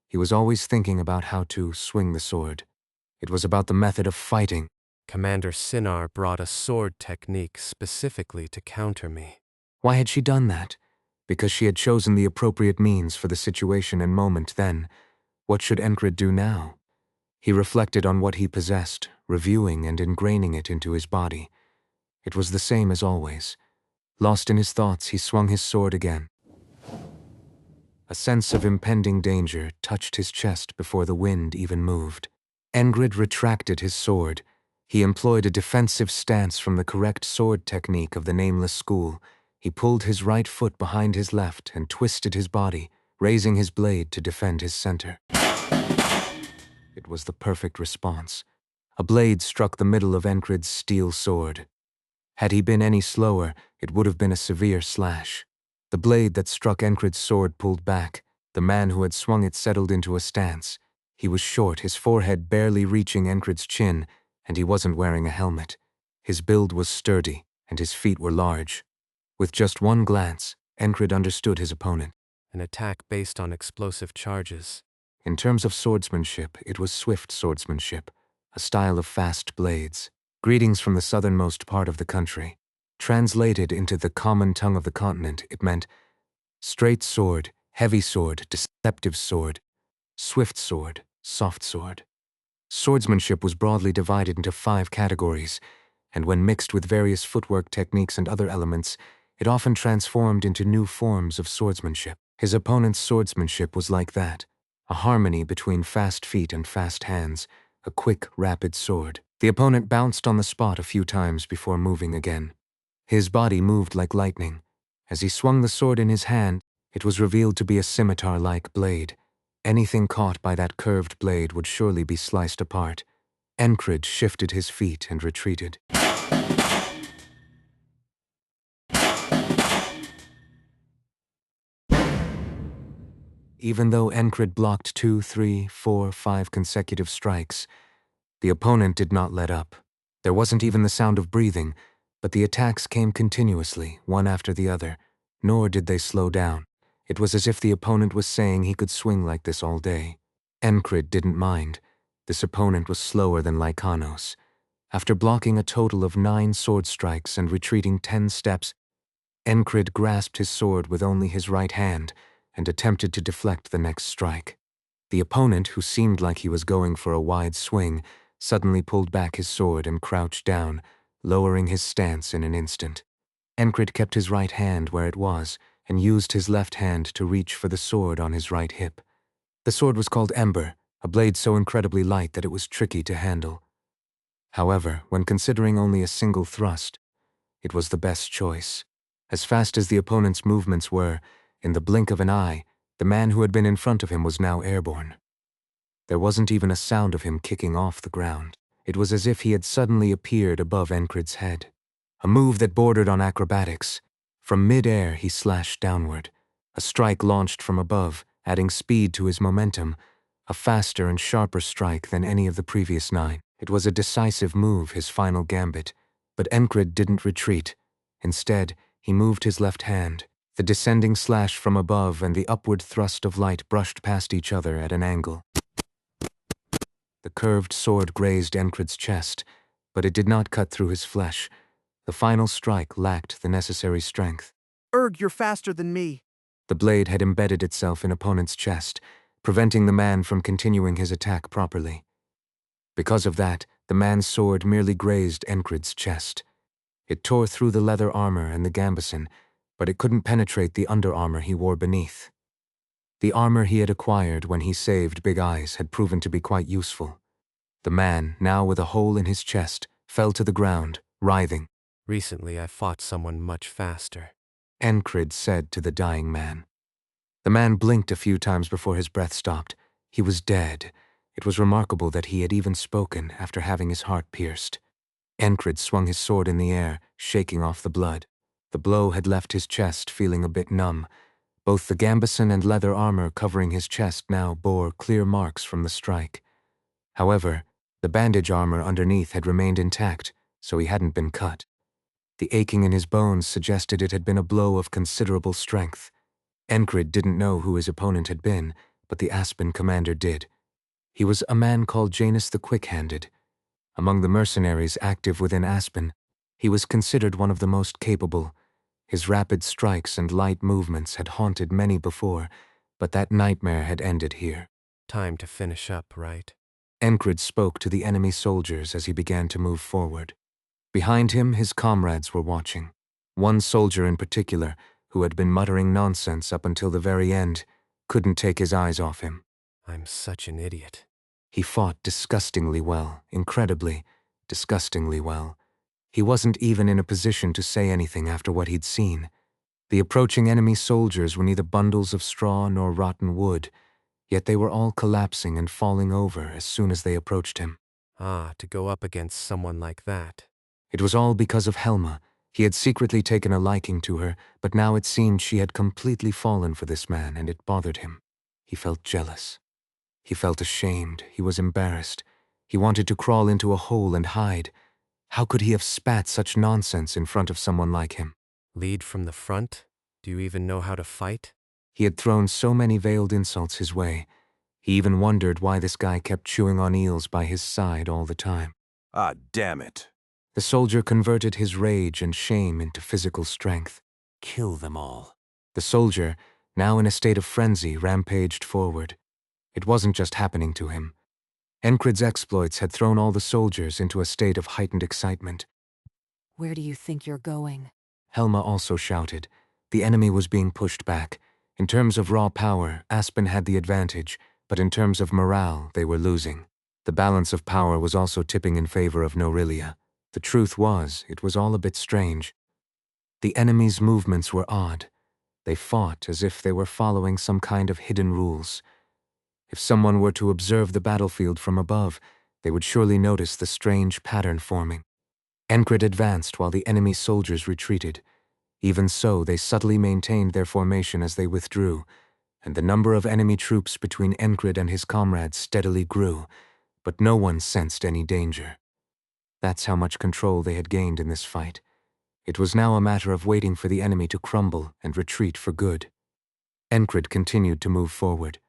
A: He was always thinking about how to swing the sword. It was about the method of fighting.
E: Commander Sinar brought a sword technique specifically to counter me.
A: Why had she done that? Because she had chosen the appropriate means for the situation and moment then. What should Enkrid do now? He reflected on what he possessed, reviewing and ingraining it into his body. It was the same as always. Lost in his thoughts, he swung his sword again. A sense of impending danger touched his chest before the wind even moved. Enkrid retracted his sword. He employed a defensive stance from the correct sword technique of the nameless school. He pulled his right foot behind his left and twisted his body, raising his blade to defend his center. It was the perfect response. A blade struck the middle of Enkrid's steel sword. Had he been any slower, it would have been a severe slash. The blade that struck Enkrid's sword pulled back. The man who had swung it settled into a stance. He was short, his forehead barely reaching Enkrid's chin, and he wasn't wearing a helmet. His build was sturdy, and his feet were large. With just one glance, Enkrid understood his opponent.
E: An attack based on explosive charges.
A: In terms of swordsmanship, it was swift swordsmanship, a style of fast blades. Greetings from the southernmost part of the country. Translated into the common tongue of the continent, it meant straight sword, heavy sword, deceptive sword, swift sword, soft sword. Swordsmanship was broadly divided into 5 categories, and when mixed with various footwork techniques and other elements, it often transformed into new forms of swordsmanship. His opponent's swordsmanship was like that, a harmony between fast feet and fast hands, a quick, rapid sword. The opponent bounced on the spot a few times before moving again. His body moved like lightning. As he swung the sword in his hand, it was revealed to be a scimitar-like blade. Anything caught by that curved blade would surely be sliced apart. Enkrid shifted his feet and retreated. Even though Enkrid blocked 2, 3, 4, 5 consecutive strikes, the opponent did not let up. There wasn't even the sound of breathing, but the attacks came continuously, one after the other, nor did they slow down. It was as if the opponent was saying he could swing like this all day. Enkrid didn't mind. This opponent was slower than Lycanos. After blocking a total of 9 sword strikes and retreating 10 steps, Enkrid grasped his sword with only his right hand and attempted to deflect the next strike. The opponent, who seemed like he was going for a wide swing, suddenly pulled back his sword and crouched down, lowering his stance in an instant. Enkrid kept his right hand where it was and used his left hand to reach for the sword on his right hip. The sword was called Ember, a blade so incredibly light that it was tricky to handle. However, when considering only a single thrust, it was the best choice. As fast as the opponent's movements were, in the blink of an eye, the man who had been in front of him was now airborne. There wasn't even a sound of him kicking off the ground. It was as if he had suddenly appeared above Enkrid's head. A move that bordered on acrobatics. From mid-air, he slashed downward. A strike launched from above, adding speed to his momentum, a faster and sharper strike than any of the previous 9. It was a decisive move, his final gambit, but Enkrid didn't retreat. Instead, he moved his left hand. The descending slash from above and the upward thrust of light brushed past each other at an angle. The curved sword grazed Enkrid's chest, but it did not cut through his flesh. The final strike lacked the necessary strength.
C: You're faster than me.
A: The blade had embedded itself in opponent's chest, preventing the man from continuing his attack properly. Because of that, the man's sword merely grazed Enkrid's chest. It tore through the leather armor and the gambeson, but it couldn't penetrate the under armor he wore beneath. The armor he had acquired when he saved Big Eyes had proven to be quite useful. The man, now with a hole in his chest, fell to the ground, writhing.
E: Recently I fought someone much faster.
A: Enkrid said to the dying man. The man blinked a few times before his breath stopped. He was dead. It was remarkable that he had even spoken after having his heart pierced. Enkrid swung his sword in the air, shaking off the blood. The blow had left his chest feeling a bit numb. Both the gambeson and leather armor covering his chest now bore clear marks from the strike. However, the bandage armor underneath had remained intact, so he hadn't been cut. The aching in his bones suggested it had been a blow of considerable strength. Enkrid didn't know who his opponent had been, but the Aspen commander did. He was a man called Janus the Quick-Handed. Among the mercenaries active within Aspen, he was considered one of the most capable. His rapid strikes and light movements had haunted many before, but that nightmare had ended here.
E: Time to finish up, right?
A: Enkrid spoke to the enemy soldiers as he began to move forward. Behind him, his comrades were watching. One soldier in particular, who had been muttering nonsense up until the very end, couldn't take his eyes off him.
E: I'm such an idiot.
A: He fought disgustingly well, incredibly, disgustingly well. He wasn't even in a position to say anything after what he'd seen. The approaching enemy soldiers were neither bundles of straw nor rotten wood, yet they were all collapsing and falling over as soon as they approached him.
E: To go up against someone like that.
A: It was all because of Helma. He had secretly taken a liking to her, but now it seemed she had completely fallen for this man, and it bothered him. He felt jealous. He felt ashamed. He was embarrassed. He wanted to crawl into a hole and hide. How could he have spat such nonsense in front of someone like him?
E: Lead from the front? Do you even know how to fight?
A: He had thrown so many veiled insults his way. He even wondered why this guy kept chewing on eels by his side all the time.
F: Ah, damn it.
A: The soldier converted his rage and shame into physical strength.
B: Kill them all.
A: The soldier, now in a state of frenzy, rampaged forward. It wasn't just happening to him. Enkrid's exploits had thrown all the soldiers into a state of heightened excitement.
D: Where do you think you're going?
A: Helma also shouted. The enemy was being pushed back. In terms of raw power, Aspen had the advantage, but in terms of morale, they were losing. The balance of power was also tipping in favor of Norilia. The truth was, it was all a bit strange. The enemy's movements were odd. They fought as if they were following some kind of hidden rules. If someone were to observe the battlefield from above, they would surely notice the strange pattern forming. Enkrid advanced while the enemy soldiers retreated. Even so, they subtly maintained their formation as they withdrew, and the number of enemy troops between Enkrid and his comrades steadily grew, but no one sensed any danger. That's how much control they had gained in this fight. It was now a matter of waiting for the enemy to crumble and retreat for good. Enkrid continued to move forward.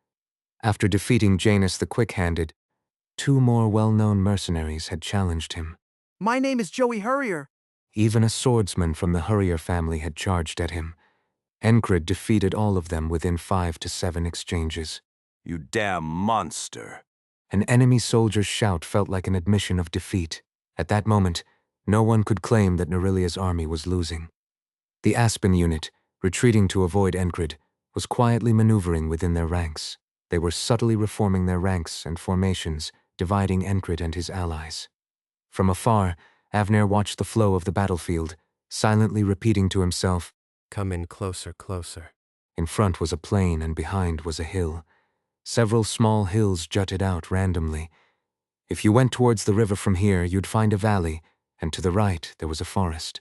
A: After defeating Janus the Quick-Handed, 2 more well-known mercenaries had challenged him.
C: My name is Joey Hurrier.
A: Even a swordsman from the Hurrier family had charged at him. Enkrid defeated all of them within 5 to 7 exchanges.
F: You damn monster.
A: An enemy soldier's shout felt like an admission of defeat. At that moment, no one could claim that Norilia's army was losing. The Aspen unit, retreating to avoid Enkrid, was quietly maneuvering within their ranks. They were subtly reforming their ranks and formations, dividing Enkrid and his allies. From afar, Avner watched the flow of the battlefield, silently repeating to himself,
E: Come in closer, closer.
A: In front was a plain and behind was a hill. Several small hills jutted out randomly. If you went towards the river from here, you'd find a valley, and to the right there was a forest.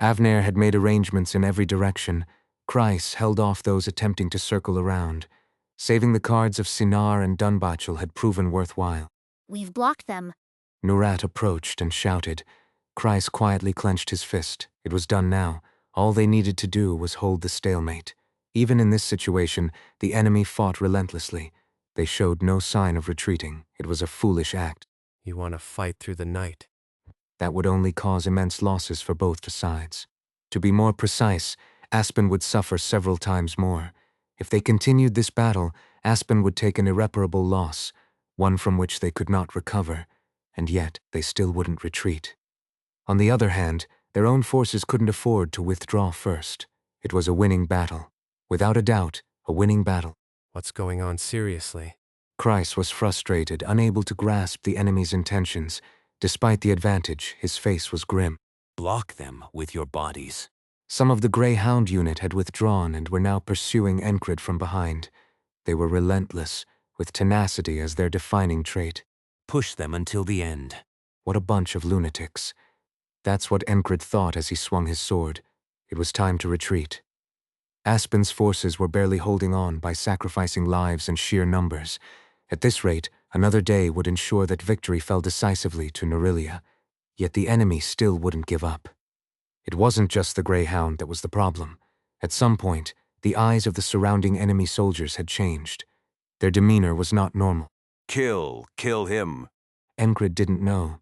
A: Avner had made arrangements in every direction. Kreis held off those attempting to circle around. Saving the cards of Sinar and Dunbachel had proven worthwhile.
H: We've blocked them.
A: Nurat approached and shouted. Kreis quietly clenched his fist. It was done now. All they needed to do was hold the stalemate. Even in this situation, the enemy fought relentlessly. They showed no sign of retreating. It was a foolish act.
E: You want to fight through the night?
A: That would only cause immense losses for both sides. To be more precise, Aspen would suffer several times more. If they continued this battle, Aspen would take an irreparable loss, one from which they could not recover, and yet they still wouldn't retreat. On the other hand, Their own forces couldn't afford to withdraw first. It was a winning battle. Without a doubt, a winning battle.
E: What's going on seriously?
A: Kreis was frustrated, unable to grasp the enemy's intentions. Despite the advantage, his face was grim.
B: Block them with your bodies.
A: Some of the Greyhound unit had withdrawn and were now pursuing Enkrid from behind. They were relentless, with tenacity as their defining trait.
B: Push them until the end.
A: What a bunch of lunatics. That's what Enkrid thought as he swung his sword. It was time to retreat. Aspen's forces were barely holding on by sacrificing lives and sheer numbers. At this rate, another day would ensure that victory fell decisively to Norilia. Yet the enemy still wouldn't give up. It wasn't just the Greyhound that was the problem. At some point, the eyes of the surrounding enemy soldiers had changed. Their demeanor was not normal.
F: Kill him.
A: Enkrid didn't know.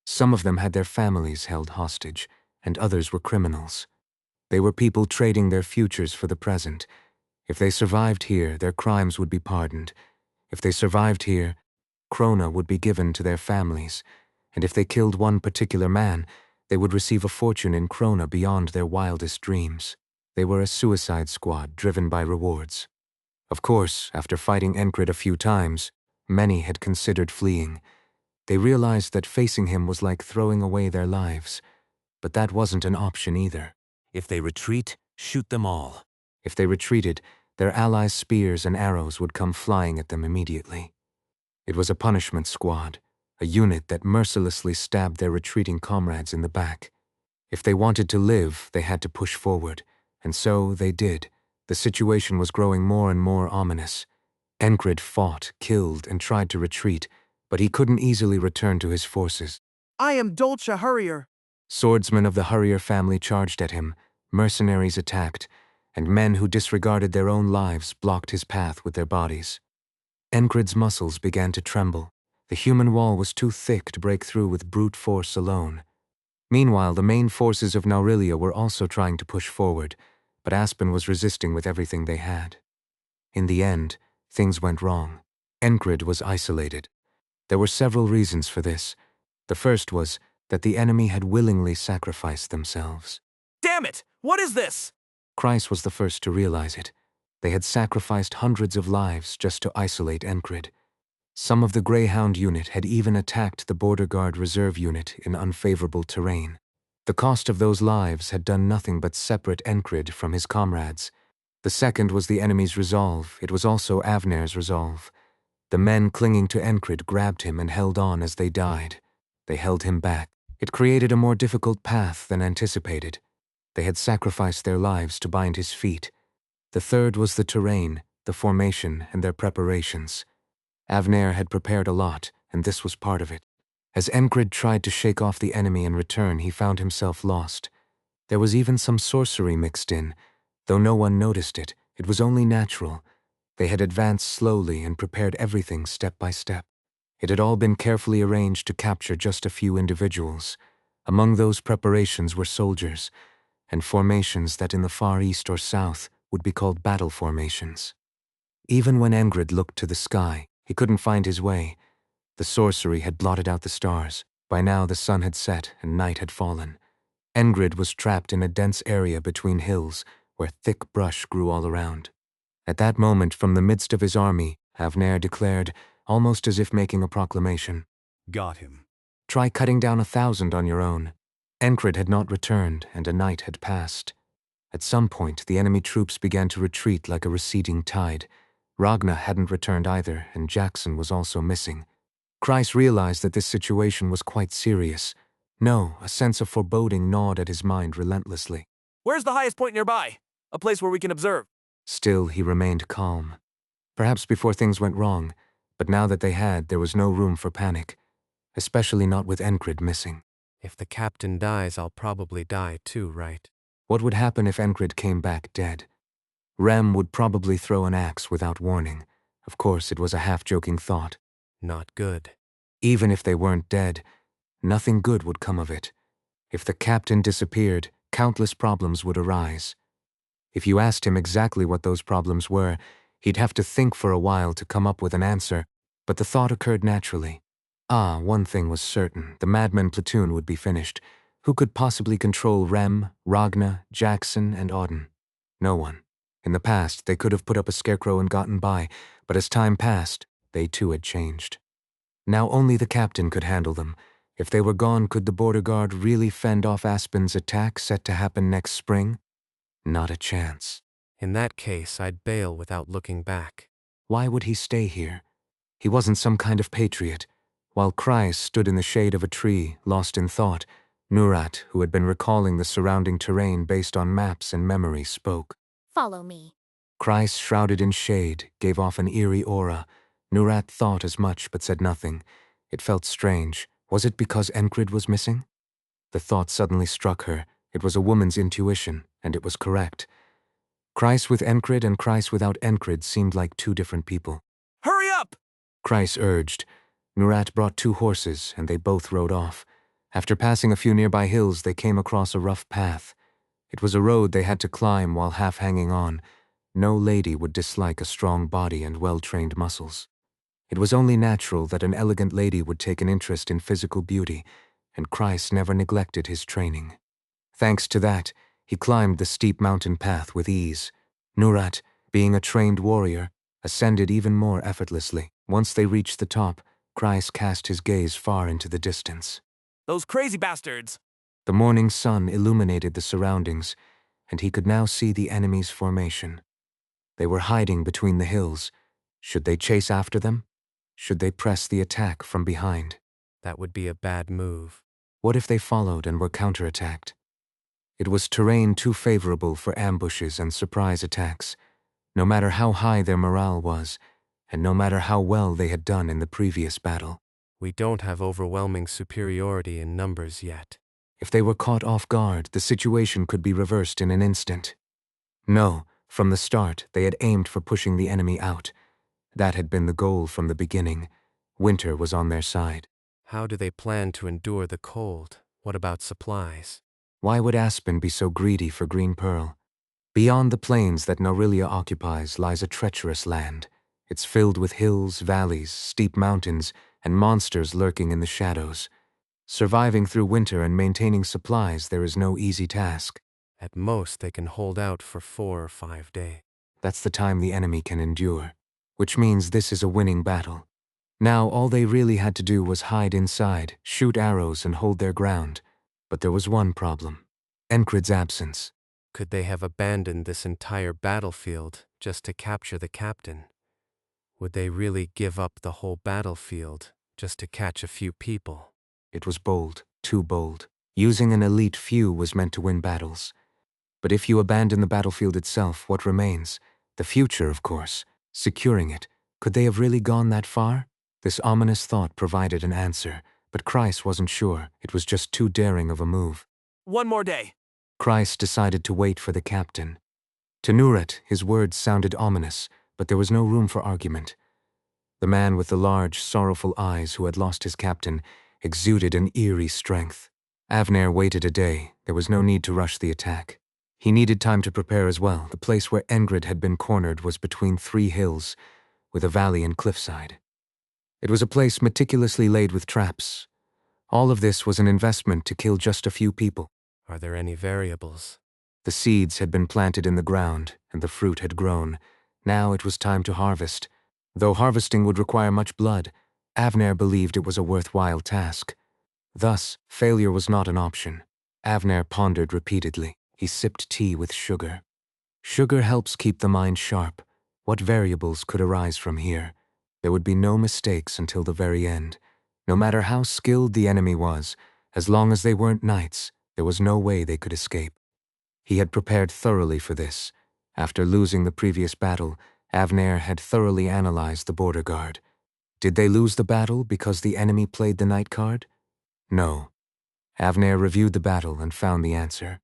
A: Some of them had their families held hostage, and others were criminals. They were people trading their futures for the present. If they survived here, their crimes would be pardoned. If they survived here, Krona would be given to their families. And if they killed one particular man, they would receive a fortune in Krona beyond their wildest dreams. They were a suicide squad driven by rewards. Of course, after fighting Enkrid a few times, many had considered fleeing. They realized that facing him was like throwing away their lives. But that wasn't an option either.
B: If they retreat, shoot them all.
A: If they retreated, their allies' spears and arrows would come flying at them immediately. It was a punishment squad, a unit that mercilessly stabbed their retreating comrades in the back. If they wanted to live, they had to push forward, and so they did. The situation was growing more and more ominous. Enkrid fought, killed, and tried to retreat, but he couldn't easily return to his forces.
C: I am Dolce Hurrier.
A: Swordsmen of the Hurrier family charged at him, mercenaries attacked, and men who disregarded their own lives blocked his path with their bodies. Enkrid's muscles began to tremble. The human wall was too thick to break through with brute force alone. Meanwhile, the main forces of Norilia were also trying to push forward, but Aspen was resisting with everything they had. In the end, things went wrong. Enkrid was isolated. There were several reasons for this. The first was that the enemy had willingly sacrificed themselves.
C: Damn it! What is this?
A: Kreis was the first to realize it. They had sacrificed hundreds of lives just to isolate Enkrid. Some of the Greyhound unit had even attacked the Border Guard reserve unit in unfavorable terrain. The cost of those lives had done nothing but separate Enkrid from his comrades. The second was the enemy's resolve. It was also Avner's resolve. The men clinging to Enkrid grabbed him and held on as they died. They held him back. It created a more difficult path than anticipated. They had sacrificed their lives to bind his feet. The third was the terrain, the formation, and their preparations. Avner had prepared a lot, and this was part of it. As Enkrid tried to shake off the enemy in return, he found himself lost. There was even some sorcery mixed in. Though no one noticed it, it was only natural. They had advanced slowly and prepared everything step by step. It had all been carefully arranged to capture just a few individuals. Among those preparations were soldiers, and formations that in the Far East or South would be called battle formations. Even when Enkrid looked to the sky, he couldn't find his way. The sorcery had blotted out the stars. By now the sun had set and night had fallen. Enkrid was trapped in a dense area between hills where thick brush grew all around. At that moment, from the midst of his army, Avner declared, almost as if making a proclamation,
G: Got him.
A: "Try cutting down 1,000 on your own." Enkrid had not returned, and a night had passed. At some point, the enemy troops began to retreat like a receding tide. Ragna hadn't returned either, and Jackson was also missing. Kreis realized that this situation was quite serious. No, a sense of foreboding gnawed at his mind relentlessly.
C: Where's the highest point nearby? A place where we can observe.
A: Still, he remained calm. Perhaps before things went wrong, but now that they had, there was no room for panic, especially not with Enkrid missing.
E: If the captain dies, I'll probably die too, right?
A: What would happen if Enkrid came back dead? Rem would probably throw an axe without warning. Of course, it was a half-joking thought.
E: Not good.
A: Even if they weren't dead, nothing good would come of it. If the captain disappeared, countless problems would arise. If you asked him exactly what those problems were, he'd have to think for a while to come up with an answer, but the thought occurred naturally. One thing was certain, the Madmen platoon would be finished. Who could possibly control Rem, Ragna, Jackson, and Auden? No one. In the past, they could have put up a scarecrow and gotten by, but as time passed, they too had changed. Now only the captain could handle them. If they were gone, could the border guard really fend off Aspen's attack set to happen next spring? Not a chance.
E: In that case, I'd bail without looking back.
A: Why would he stay here? He wasn't some kind of patriot. While Kreis stood in the shade of a tree, lost in thought, Nurat, who had been recalling the surrounding terrain based on maps and memory, spoke.
H: Follow me.
A: Kreis, shrouded in shade, gave off an eerie aura. Nurat thought as much but said nothing. It felt strange. Was it because Enkrid was missing? The thought suddenly struck her. It was a woman's intuition, and it was correct. Kreis with Enkrid and Kreis without Enkrid seemed like two different people.
C: Hurry up!
A: Kreis urged. Nurat brought 2 horses, and they both rode off. After passing a few nearby hills, they came across a rough path. It was a road they had to climb while half hanging on. No lady would dislike a strong body and well-trained muscles. It was only natural that an elegant lady would take an interest in physical beauty, and Kreis never neglected his training. Thanks to that, he climbed the steep mountain path with ease. Nurat, being a trained warrior, ascended even more effortlessly. Once they reached the top, Kreis cast his gaze far into the distance.
C: Those crazy bastards!
A: The morning sun illuminated the surroundings, and he could now see the enemy's formation. They were hiding between the hills. Should they chase after them? Should they press the attack from behind?
E: That would be a bad move.
A: What if they followed and were counterattacked? It was terrain too favorable for ambushes and surprise attacks, no matter how high their morale was, and no matter how well they had done in the previous battle.
E: We don't have overwhelming superiority in numbers yet.
A: If they were caught off guard, the situation could be reversed in an instant. No, from the start, they had aimed for pushing the enemy out. That had been the goal from the beginning. Winter was on their side.
E: How do they plan to endure the cold? What about supplies?
A: Why would Aspen be so greedy for green pearl? Beyond the plains that Norilia occupies lies a treacherous land. It's filled with hills, valleys, steep mountains, and monsters lurking in the shadows. Surviving through winter and maintaining supplies there is no easy task.
E: At most, they can hold out for 4 or 5 days.
A: That's the time the enemy can endure, which means this is a winning battle. Now all they really had to do was hide inside, shoot arrows, and hold their ground. But there was one problem: Enkrid's absence.
E: Could they have abandoned this entire battlefield just to capture the captain? Would they really give up the whole battlefield just to catch a few people?
A: It was bold, too bold. Using an elite few was meant to win battles. But if you abandon the battlefield itself, what remains? The future, of course. Securing it. Could they have really gone that far? This ominous thought provided an answer, but Kreis wasn't sure. It was just too daring of a move.
C: One more day.
A: Kreis decided to wait for the captain. To Nurat, his words sounded ominous, but there was no room for argument. The man with the large, sorrowful eyes who had lost his captain exuded an eerie strength. Avner waited a day. There was no need to rush the attack. He needed time to prepare as well. The place where Enkrid had been cornered was between 3 hills, with a valley and cliffside. It was a place meticulously laid with traps. All of this was an investment to kill just a few people.
E: Are there any variables?
A: The seeds had been planted in the ground, and the fruit had grown. Now it was time to harvest. Though harvesting would require much blood, Avner believed it was a worthwhile task. Thus, failure was not an option. Avner pondered repeatedly. He sipped tea with sugar. Sugar helps keep the mind sharp. What variables could arise from here? There would be no mistakes until the very end. No matter how skilled the enemy was, as long as they weren't knights, there was no way they could escape. He had prepared thoroughly for this. After losing the previous battle, Avner had thoroughly analyzed the border guard. Did they lose the battle because the enemy played the knight card? No. Avner reviewed the battle and found the answer.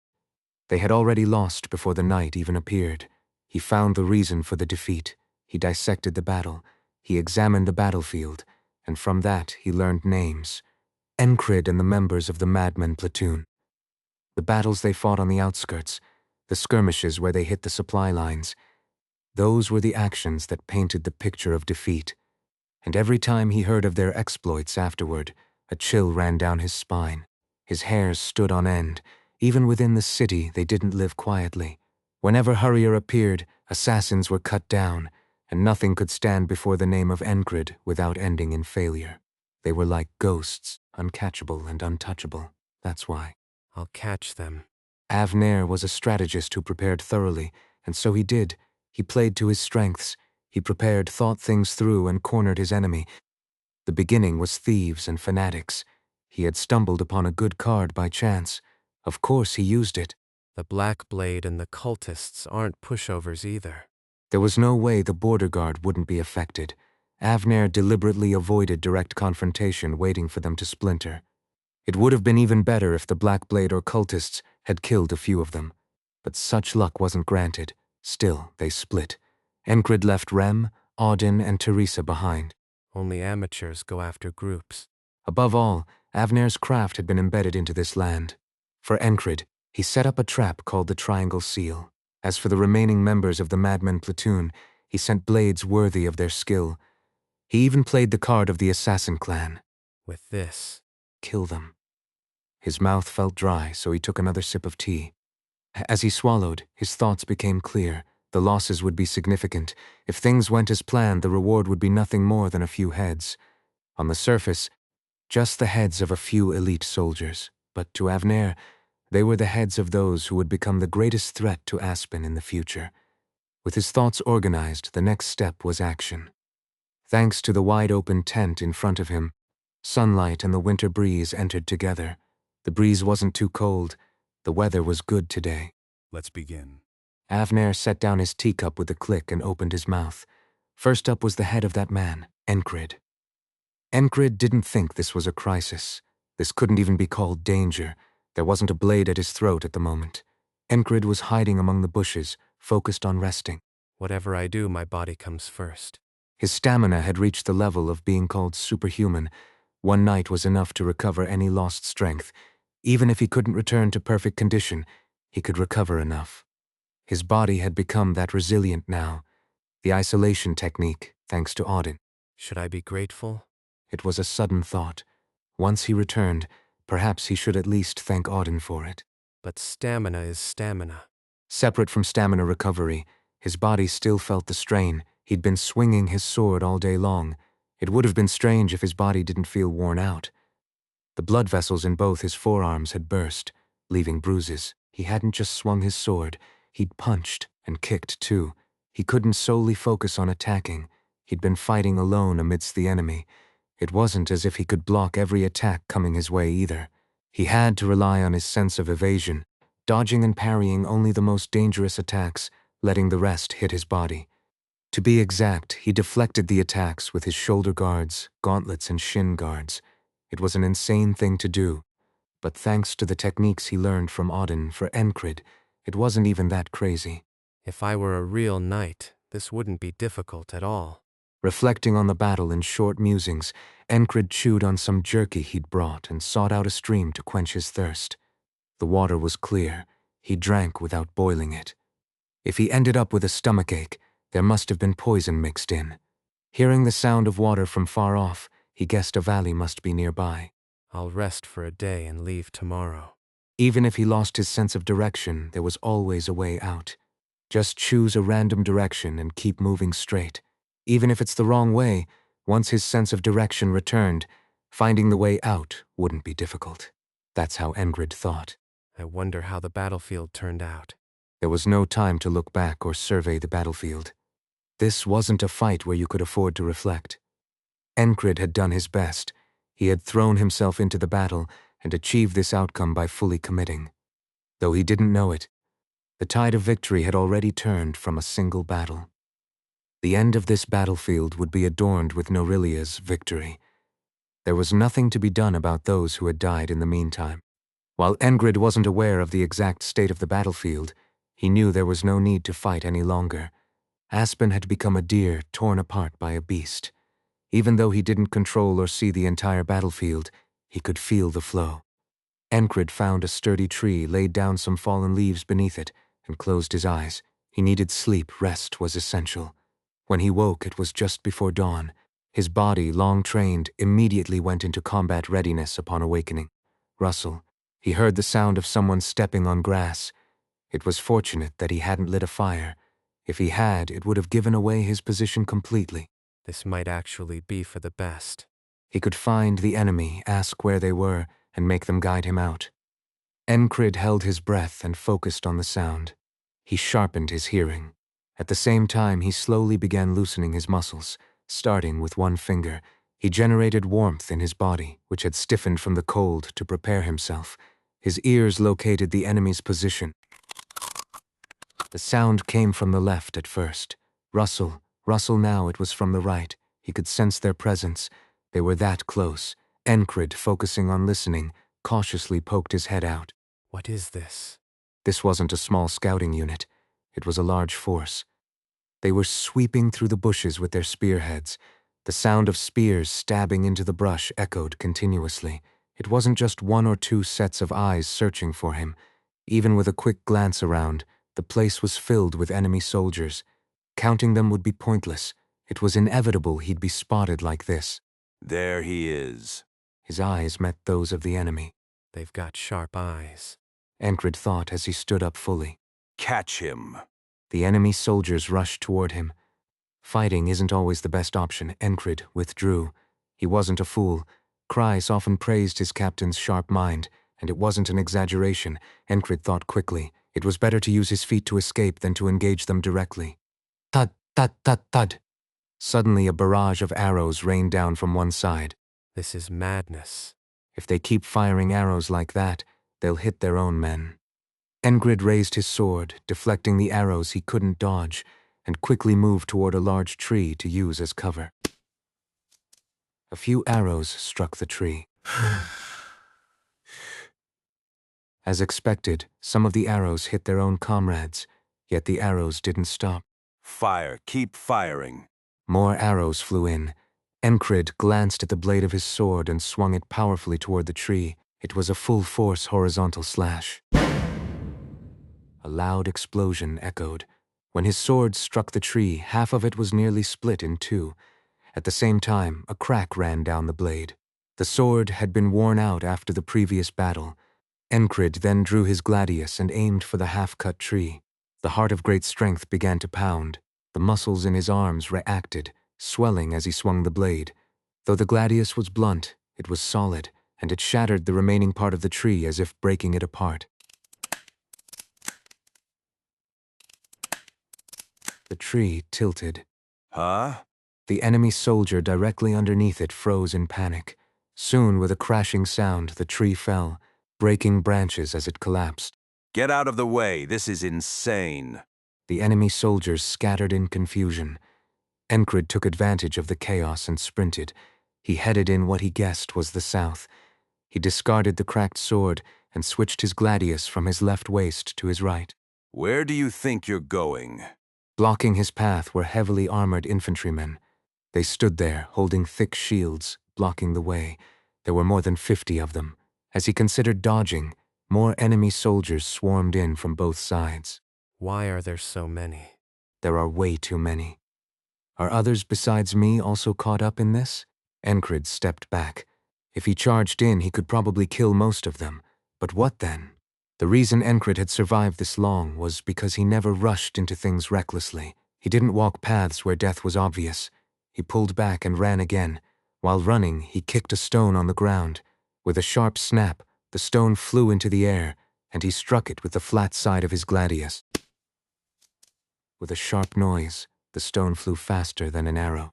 A: They had already lost before the knight even appeared. He found the reason for the defeat. He dissected the battle. He examined the battlefield, and from that he learned names. Enkrid and the members of the Madmen platoon. The battles they fought on the outskirts, the skirmishes where they hit the supply lines, those were the actions that painted the picture of defeat. And every time he heard of their exploits afterward, a chill ran down his spine. His hairs stood on end. Even within the city, they didn't live quietly. Whenever Hurrier appeared, assassins were cut down, and nothing could stand before the name of Enkrid without ending in failure. They were like ghosts, uncatchable and untouchable. That's why.
E: I'll catch them.
A: Avner was a strategist who prepared thoroughly, and so he did. He played to his strengths. He prepared, thought things through, and cornered his enemy. The beginning was thieves and fanatics. He had stumbled upon a good card by chance. Of course he used it.
E: The Black Blade and the cultists aren't pushovers either.
A: There was no way the border guard wouldn't be affected. Avner deliberately avoided direct confrontation, waiting for them to splinter. It would have been even better if the Black Blade or cultists had killed a few of them. But such luck wasn't granted. Still, they split. Enkrid left Rem, Auden, and Teresa behind.
E: Only amateurs go after groups.
A: Above all, Avner's craft had been embedded into this land. For Enkrid, he set up a trap called the Triangle Seal. As for the remaining members of the Madmen platoon, he sent blades worthy of their skill. He even played the card of the Assassin clan.
E: With this,
A: Kill them. His mouth felt dry, so he took another sip of tea. As he swallowed, his thoughts became clear. The losses would be significant. If things went as planned, the reward would be nothing more than a few heads. On the surface, just the heads of a few elite soldiers. But to Avner, they were the heads of those who would become the greatest threat to Aspen in the future. With his thoughts organized, the next step was action. Thanks to the wide-open tent in front of him, sunlight and the winter breeze entered together. The breeze wasn't too cold. The weather was good today.
G: Let's begin.
A: Avner set down his teacup with a click and opened his mouth. First up was the head of that man, Enkrid. Enkrid didn't think this was a crisis. This couldn't even be called danger. There wasn't a blade at his throat at the moment. Enkrid was hiding among the bushes, focused on resting.
E: whatever I do, my body comes first.
A: His stamina had reached the level of being called superhuman. One night was enough to recover any lost strength. Even if he couldn't return to perfect condition, he could recover enough. His body had become that resilient now. The isolation technique, thanks to Auden.
E: Should I be grateful?
A: It was a sudden thought. Once he returned, perhaps he should at least thank Auden for it.
E: But stamina is stamina.
A: Separate from stamina recovery, his body still felt the strain. He'd been swinging his sword all day long. It would have been strange if his body didn't feel worn out. The blood vessels in both his forearms had burst, leaving bruises. He hadn't just swung his sword, he'd punched and kicked too. He couldn't solely focus on attacking. He'd been fighting alone amidst the enemy. It wasn't as if he could block every attack coming his way either. He had to rely on his sense of evasion, dodging and parrying only the most dangerous attacks, letting the rest hit his body. To be exact, he deflected the attacks with his shoulder guards, gauntlets, and shin guards. It was an insane thing to do, but thanks to the techniques he learned from Auden for Enkrid, it wasn't even that crazy.
E: If I were a real knight, this wouldn't be difficult at all.
A: Reflecting on the battle in short musings, Enkrid chewed on some jerky he'd brought and sought out a stream to quench his thirst. The water was clear. He drank without boiling it. If he ended up with a stomachache, there must have been poison mixed in. Hearing the sound of water from far off, he guessed a valley must be nearby.
E: I'll rest for a day and leave tomorrow.
A: Even if he lost his sense of direction, there was always a way out. Just choose a random direction and keep moving straight. Even if it's the wrong way, once his sense of direction returned, finding the way out wouldn't be difficult. That's how Enkrid thought.
E: I wonder how the battlefield turned out.
A: There was no time to look back or survey the battlefield. This wasn't a fight where you could afford to reflect. Enkrid had done his best. He had thrown himself into the battle and achieved this outcome by fully committing. Though he didn't know it, the tide of victory had already turned from a single battle. The end of this battlefield would be adorned with Norilia's victory. There was nothing to be done about those who had died in the meantime. While Enkrid wasn't aware of the exact state of the battlefield, he knew there was no need to fight any longer. Aspen had become a deer torn apart by a beast. Even though he didn't control or see the entire battlefield, he could feel the flow. Enkrid found a sturdy tree, laid down some fallen leaves beneath it, and closed his eyes. He needed sleep. Rest was essential. When he woke, it was just before dawn. His body, long trained, immediately went into combat readiness upon awakening. Russell, He heard the sound of someone stepping on grass. It was fortunate that he hadn't lit a fire. If he had, it would have given away his position completely.
E: This might actually be for the best.
A: He could find the enemy, ask where they were, and make them guide him out. Enkrid held his breath and focused on the sound. He sharpened his hearing. At the same time, he slowly began loosening his muscles. Starting with one finger, he generated warmth in his body, which had stiffened from the cold, to prepare himself. His ears located the enemy's position. The sound came from the left at first. Rustle, now it was from the right. He could sense their presence. They were that close. Enkrid, focusing on listening, cautiously poked his head out.
E: What is this?
A: This wasn't a small scouting unit. It was a large force. They were sweeping through the bushes with their spearheads. The sound of spears stabbing into the brush echoed continuously. It wasn't just one or two sets of eyes searching for him. Even with a quick glance around, the place was filled with enemy soldiers. Counting them would be pointless. It was inevitable he'd be spotted like this.
F: There he is.
A: His eyes met those of the enemy.
E: They've got sharp eyes.
A: Enkrid thought as he stood up fully.
F: Catch him.
A: The enemy soldiers rushed toward him. Fighting isn't always the best option. Enkrid withdrew. He wasn't a fool. Kreis often praised his captain's sharp mind, and it wasn't an exaggeration. Enkrid thought quickly. It was better to use his feet to escape than to engage them directly. Thud, thud, thud, thud. Suddenly a barrage of arrows rained down from one side.
E: This is madness.
A: If they keep firing arrows like that, they'll hit their own men. Enkrid raised his sword, deflecting the arrows he couldn't dodge, and quickly moved toward a large tree to use as cover. A few arrows struck the tree. As expected, some of the arrows hit their own comrades, yet the arrows didn't stop.
F: Fire, keep firing.
A: More arrows flew in. Enkrid glanced at the blade of his sword and swung it powerfully toward the tree. It was a full-force horizontal slash. A loud explosion echoed. When his sword struck the tree, half of it was nearly split in two. At the same time, a crack ran down the blade. The sword had been worn out after the previous battle. Enkrid then drew his gladius and aimed for the half-cut tree. The heart of great strength began to pound. The muscles in his arms reacted, swelling as he swung the blade. Though the gladius was blunt, it was solid, and it shattered the remaining part of the tree as if breaking it apart. The tree tilted.
F: Huh?
A: The enemy soldier directly underneath it froze in panic. Soon, with a crashing sound, the tree fell, breaking branches as it collapsed.
F: Get out of the way. This is insane.
A: The enemy soldiers scattered in confusion. Enkrid took advantage of the chaos and sprinted. He headed in what he guessed was the south. He discarded the cracked sword and switched his gladius from his left waist to his right.
F: Where do you think you're going?
A: Blocking his path were heavily armored infantrymen. They stood there, holding thick shields, blocking the way. There were more than 50 of them. As he considered dodging, more enemy soldiers swarmed in from both sides.
E: Why are there so many?
A: There are way too many. Are others besides me also caught up in this? Enkrid stepped back. If he charged in, he could probably kill most of them. But what then? The reason Enkrid had survived this long was because he never rushed into things recklessly. He didn't walk paths where death was obvious. He pulled back and ran again. While running, he kicked a stone on the ground. With a sharp snap, the stone flew into the air, and he struck it with the flat side of his gladius. With a sharp noise, the stone flew faster than an arrow.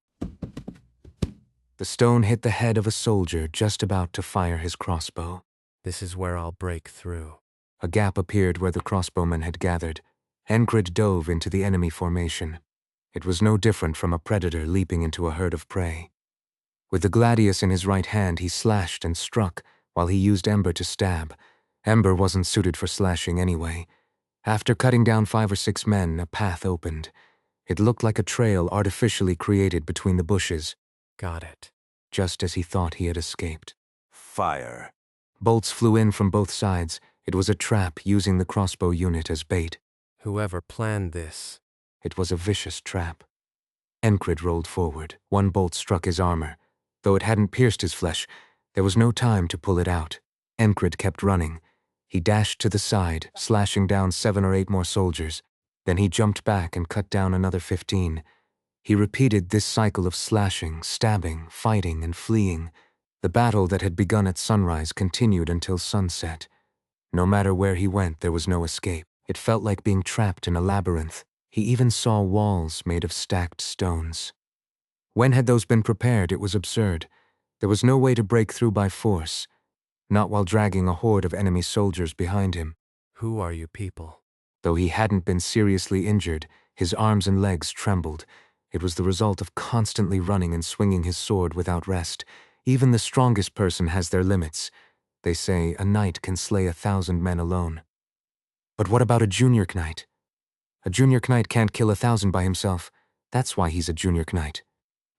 A: The stone hit the head of a soldier just about to fire his crossbow.
E: This is where I'll break through.
A: A gap appeared where the crossbowmen had gathered. Enkrid dove into the enemy formation. It was no different from a predator leaping into a herd of prey. With the gladius in his right hand, he slashed and struck, while he used Ember to stab. Ember wasn't suited for slashing anyway. After cutting down 5 or 6 men, a path opened. It looked like a trail artificially created between the bushes.
E: Got it.
A: Just as he thought he had escaped.
F: Fire.
A: Bolts flew in from both sides. It was a trap using the crossbow unit as bait.
E: Whoever planned this.
A: It was a vicious trap. Enkrid rolled forward. One bolt struck his armor. Though it hadn't pierced his flesh, there was no time to pull it out. Enkrid kept running. He dashed to the side, slashing down 7 or 8 more soldiers. Then he jumped back and cut down another 15. He repeated this cycle of slashing, stabbing, fighting, and fleeing. The battle that had begun at sunrise continued until sunset. No matter where he went, there was no escape. It felt like being trapped in a labyrinth. He even saw walls made of stacked stones. When had those been prepared? It was absurd. There was no way to break through by force, not while dragging a horde of enemy soldiers behind him.
E: Who are you people?
A: Though he hadn't been seriously injured, his arms and legs trembled. It was the result of constantly running and swinging his sword without rest. Even the strongest person has their limits. They say a knight can slay 1,000 men alone. But what about a junior knight? A junior knight can't kill 1,000 by himself. That's why he's a junior knight.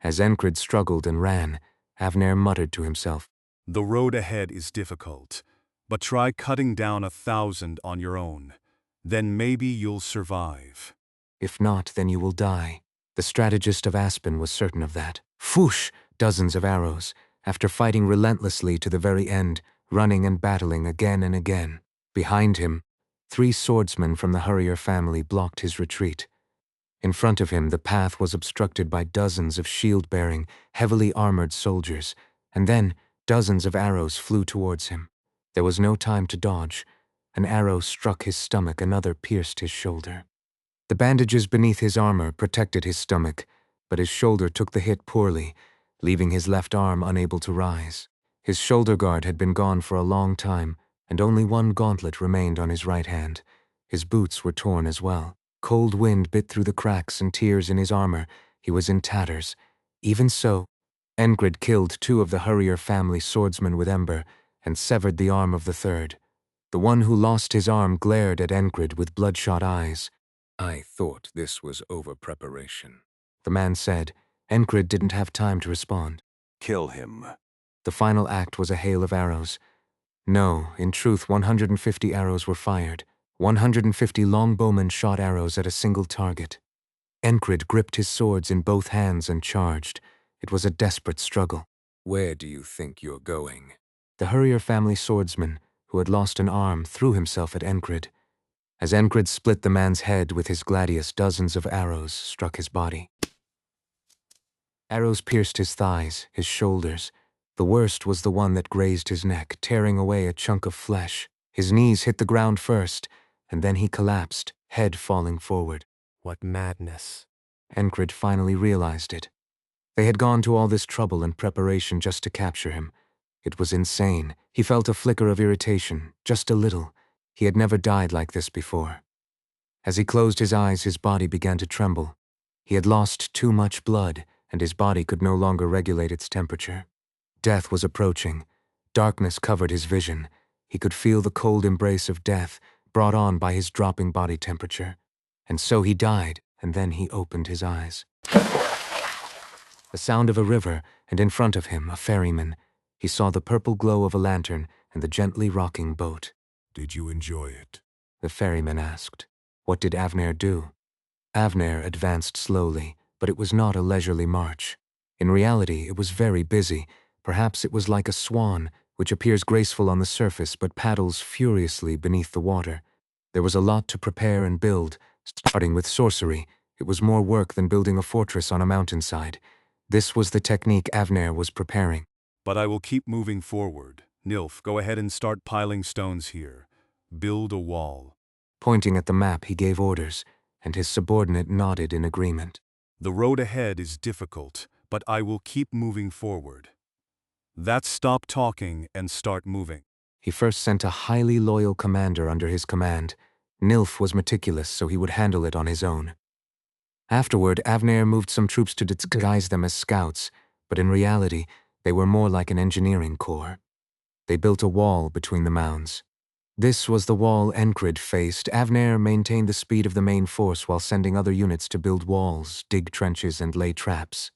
A: As Enkrid struggled and ran, Avner muttered to himself,
G: The road ahead is difficult, but try cutting down 1,000 on your own. Then maybe you'll survive.
A: If not, then you will die. The strategist of Aspen was certain of that. Foosh! Dozens of arrows, after fighting relentlessly to the very end, running and battling again and again. Behind him, 3 swordsmen from the Hurrier family blocked his retreat. In front of him, the path was obstructed by dozens of shield-bearing, heavily armored soldiers, and then dozens of arrows flew towards him. There was no time to dodge. An arrow struck his stomach, another pierced his shoulder. The bandages beneath his armor protected his stomach, but his shoulder took the hit poorly, leaving his left arm unable to rise. His shoulder guard had been gone for a long time, and only one gauntlet remained on his right hand. His boots were torn as well. Cold wind bit through the cracks and tears in his armor. He was in tatters. Even so, Enkrid killed 2 of the Hurrier family swordsmen with ember and severed the arm of the third. The one who lost his arm glared at Enkrid with bloodshot eyes.
J: I thought this was over-preparation,
A: the man said. Enkrid didn't have time to respond.
F: Kill him.
A: The final act was a hail of arrows. No, in truth, 150 arrows were fired. 150 longbowmen shot arrows at a single target. Enkrid gripped his swords in both hands and charged. It was a desperate struggle.
J: Where do you think you're going?
A: The Hurrier family swordsman, who had lost an arm, threw himself at Enkrid. As Enkrid split the man's head with his gladius, dozens of arrows struck his body. Arrows pierced his thighs, his shoulders. The worst was the one that grazed his neck, tearing away a chunk of flesh. His knees hit the ground first, and then he collapsed, head falling forward.
E: What madness.
A: Enkrid finally realized it. They had gone to all this trouble and preparation just to capture him. It was insane. He felt a flicker of irritation, just a little. He had never died like this before. As he closed his eyes, his body began to tremble. He had lost too much blood, and his body could no longer regulate its temperature. Death was approaching. Darkness covered his vision. He could feel the cold embrace of death, brought on by his dropping body temperature. And so he died, and then he opened his eyes. The sound of a river, and in front of him, a ferryman. He saw the purple glow of a lantern and the gently rocking boat.
J: Did you enjoy it?
A: The ferryman asked. What did Avner do? Avner advanced slowly, but it was not a leisurely march. In reality, it was very busy. Perhaps it was like a swan, which appears graceful on the surface but paddles furiously beneath the water. There was a lot to prepare and build. Starting with sorcery, it was more work than building a fortress on a mountainside. This was the technique Avner was preparing.
G: But I will keep moving forward. Nilf, go ahead and start piling stones here. Build a wall.
A: Pointing at the map, he gave orders, and his subordinate nodded in agreement.
G: The road ahead is difficult, but I will keep moving forward. That's stop talking and start moving.
A: He first sent a highly loyal commander under his command. Nilf was meticulous, so he would handle it on his own. Afterward, Avner moved some troops to disguise them as scouts, but in reality, they were more like an engineering corps. They built a wall between the mounds. This was the wall Enkrid faced. Avner maintained the speed of the main force while sending other units to build walls, dig trenches, and lay traps.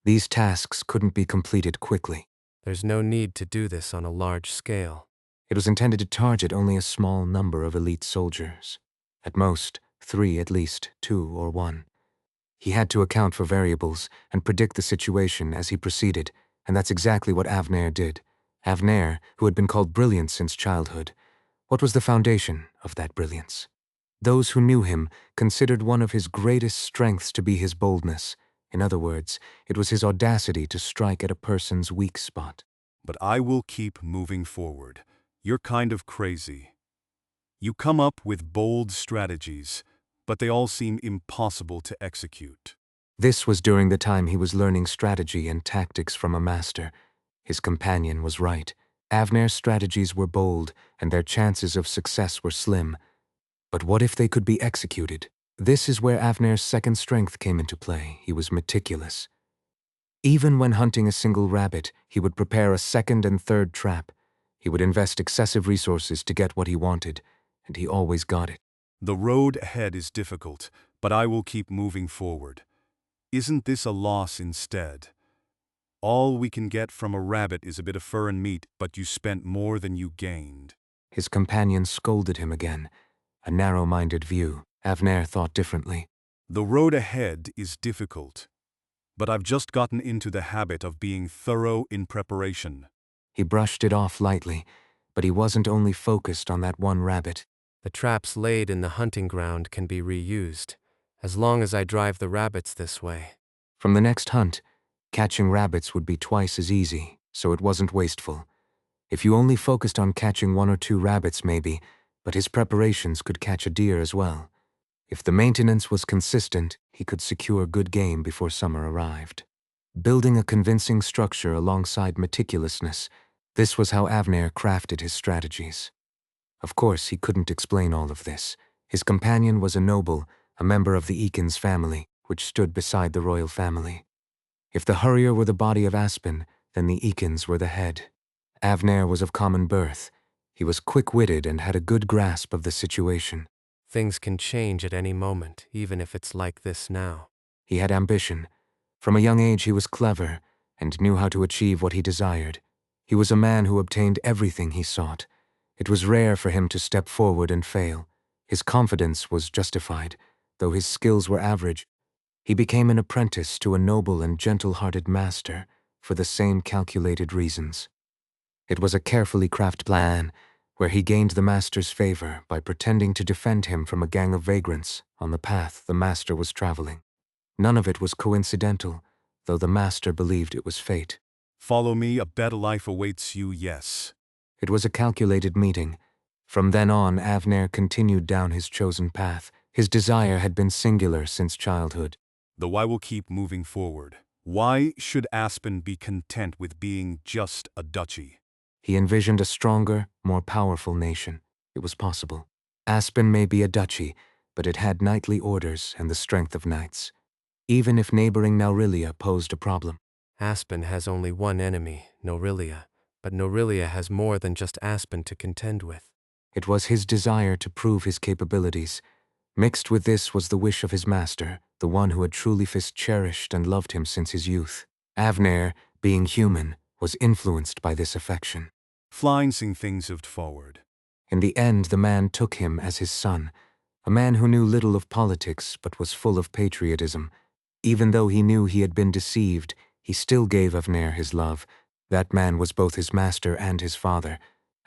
A: These tasks couldn't be completed quickly.
E: There's no need to do this on a large scale.
A: It was intended to target only a small number of elite soldiers. At most, 3 at least, 2 or 1. He had to account for variables and predict the situation as he proceeded, and that's exactly what Avner did. Avner, who had been called brilliant since childhood, What was the foundation of that brilliance? Those who knew him considered one of his greatest strengths to be his boldness. In other words, it was his audacity to strike at a person's weak spot.
G: But I will keep moving forward. You're kind of crazy. You come up with bold strategies, but they all seem impossible to execute.
A: This was during the time he was learning strategy and tactics from a master. His companion was right. Avner's strategies were bold, and their chances of success were slim. But what if they could be executed? This is where Avner's second strength came into play. He was meticulous. Even when hunting a single rabbit, he would prepare a second and third trap. He would invest excessive resources to get what he wanted, and he always got it.
G: The road ahead is difficult, but I will keep moving forward. Isn't this a loss instead? All we can get from a rabbit is a bit of fur and meat, but you spent more than you gained.
A: His companion scolded him again. A narrow-minded view. Avner thought differently.
G: The road ahead is difficult, but I've just gotten into the habit of being thorough in preparation.
A: He brushed it off lightly, but he wasn't only focused on that one rabbit.
E: The traps laid in the hunting ground can be reused, as long as I drive the rabbits this way.
A: From the next hunt, catching rabbits would be twice as easy, so it wasn't wasteful. If you only focused on catching 1 or 2 rabbits maybe, but his preparations could catch a deer as well. If the maintenance was consistent, he could secure good game before summer arrived. Building a convincing structure alongside meticulousness, this was how Avner crafted his strategies. Of course, he couldn't explain all of this. His companion was a noble, a member of the Awakens family, which stood beside the royal family. If the Hurrier were the body of Aspen, then the Awakens were the head. Avner was of common birth. He was quick-witted and had a good grasp of the situation.
E: Things can change at any moment, even if it's like this now.
A: He had ambition. From a young age he was clever and knew how to achieve what he desired. He was a man who obtained everything he sought. It was rare for him to step forward and fail. His confidence was justified, though his skills were average. He became an apprentice to a noble and gentle-hearted master for the same calculated reasons. It was a carefully crafted plan, where he gained the master's favor by pretending to defend him from a gang of vagrants on the path the master was traveling. None of it was coincidental, though the master believed it was fate.
G: Follow me, a better life awaits you, yes.
A: It was a calculated meeting. From then on, Avner continued down his chosen path. His desire had been singular since childhood.
G: Though I will keep moving forward. Why should Aspen be content with being just a duchy?
A: He envisioned a stronger, more powerful nation. It was possible. Aspen may be a duchy, but it had knightly orders and the strength of knights. Even if neighboring Naurilia posed a problem.
E: Aspen has only one enemy, Naurilia, but Naurilia has more than just Aspen to contend with.
A: It was his desire to prove his capabilities. Mixed with this was the wish of his master, the one who had truly cherished and loved him since his youth. Avner, being human, was influenced by this affection.
G: Flying things moved forward.
A: In the end, the man took him as his son, a man who knew little of politics but was full of patriotism. Even though he knew he had been deceived, he still gave Avner his love. That man was both his master and his father.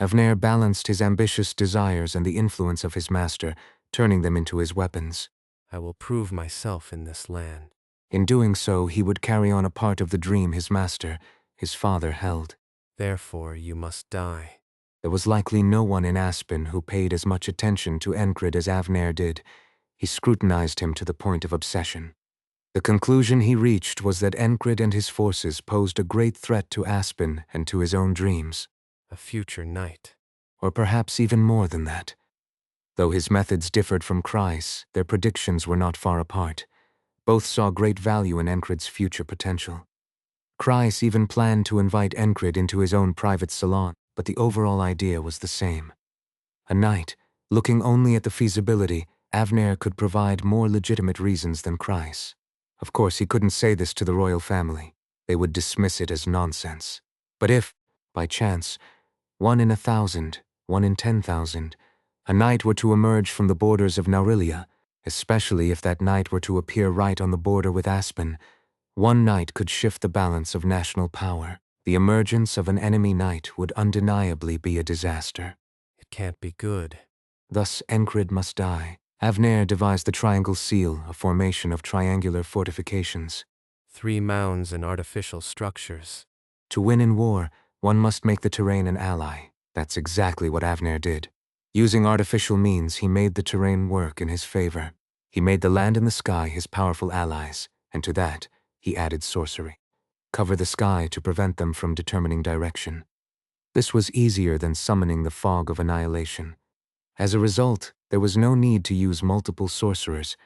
A: Avner balanced his ambitious desires and the influence of his master, turning them into his weapons.
E: I will prove myself in this land.
A: In doing so, he would carry on a part of the dream his master, his father, held.
E: Therefore, you must die.
A: There was likely no one in Aspen who paid as much attention to Enkrid as Avner did. He scrutinized him to the point of obsession. The conclusion he reached was that Enkrid and his forces posed a great threat to Aspen and to his own dreams.
E: A future knight.
A: Or perhaps even more than that. Though his methods differed from Kreis, their predictions were not far apart. Both saw great value in Enkrid's future potential. Kreis even planned to invite Enkrid into his own private salon, but the overall idea was the same. A knight, looking only at the feasibility, Avner could provide more legitimate reasons than Kreis. Of course, he couldn't say this to the royal family. They would dismiss it as nonsense. But if, by chance, 1 in 1,000, 1 in 10,000, a knight were to emerge from the borders of Naurilia, especially if that knight were to appear right on the border with Aspen, one knight could shift the balance of national power. The emergence of an enemy knight would undeniably be a disaster.
E: It can't be good.
A: Thus Enkrid must die. Avner devised the triangle seal, a formation of triangular fortifications.
E: 3 mounds and artificial structures.
A: To win in war, one must make the terrain an ally. That's exactly what Avner did. Using artificial means, he made the terrain work in his favor. He made the land and the sky his powerful allies, and to that, he added sorcery. Cover the sky to prevent them from determining direction. This was easier than summoning the fog of annihilation. As a result, there was no need to use multiple sorcerers,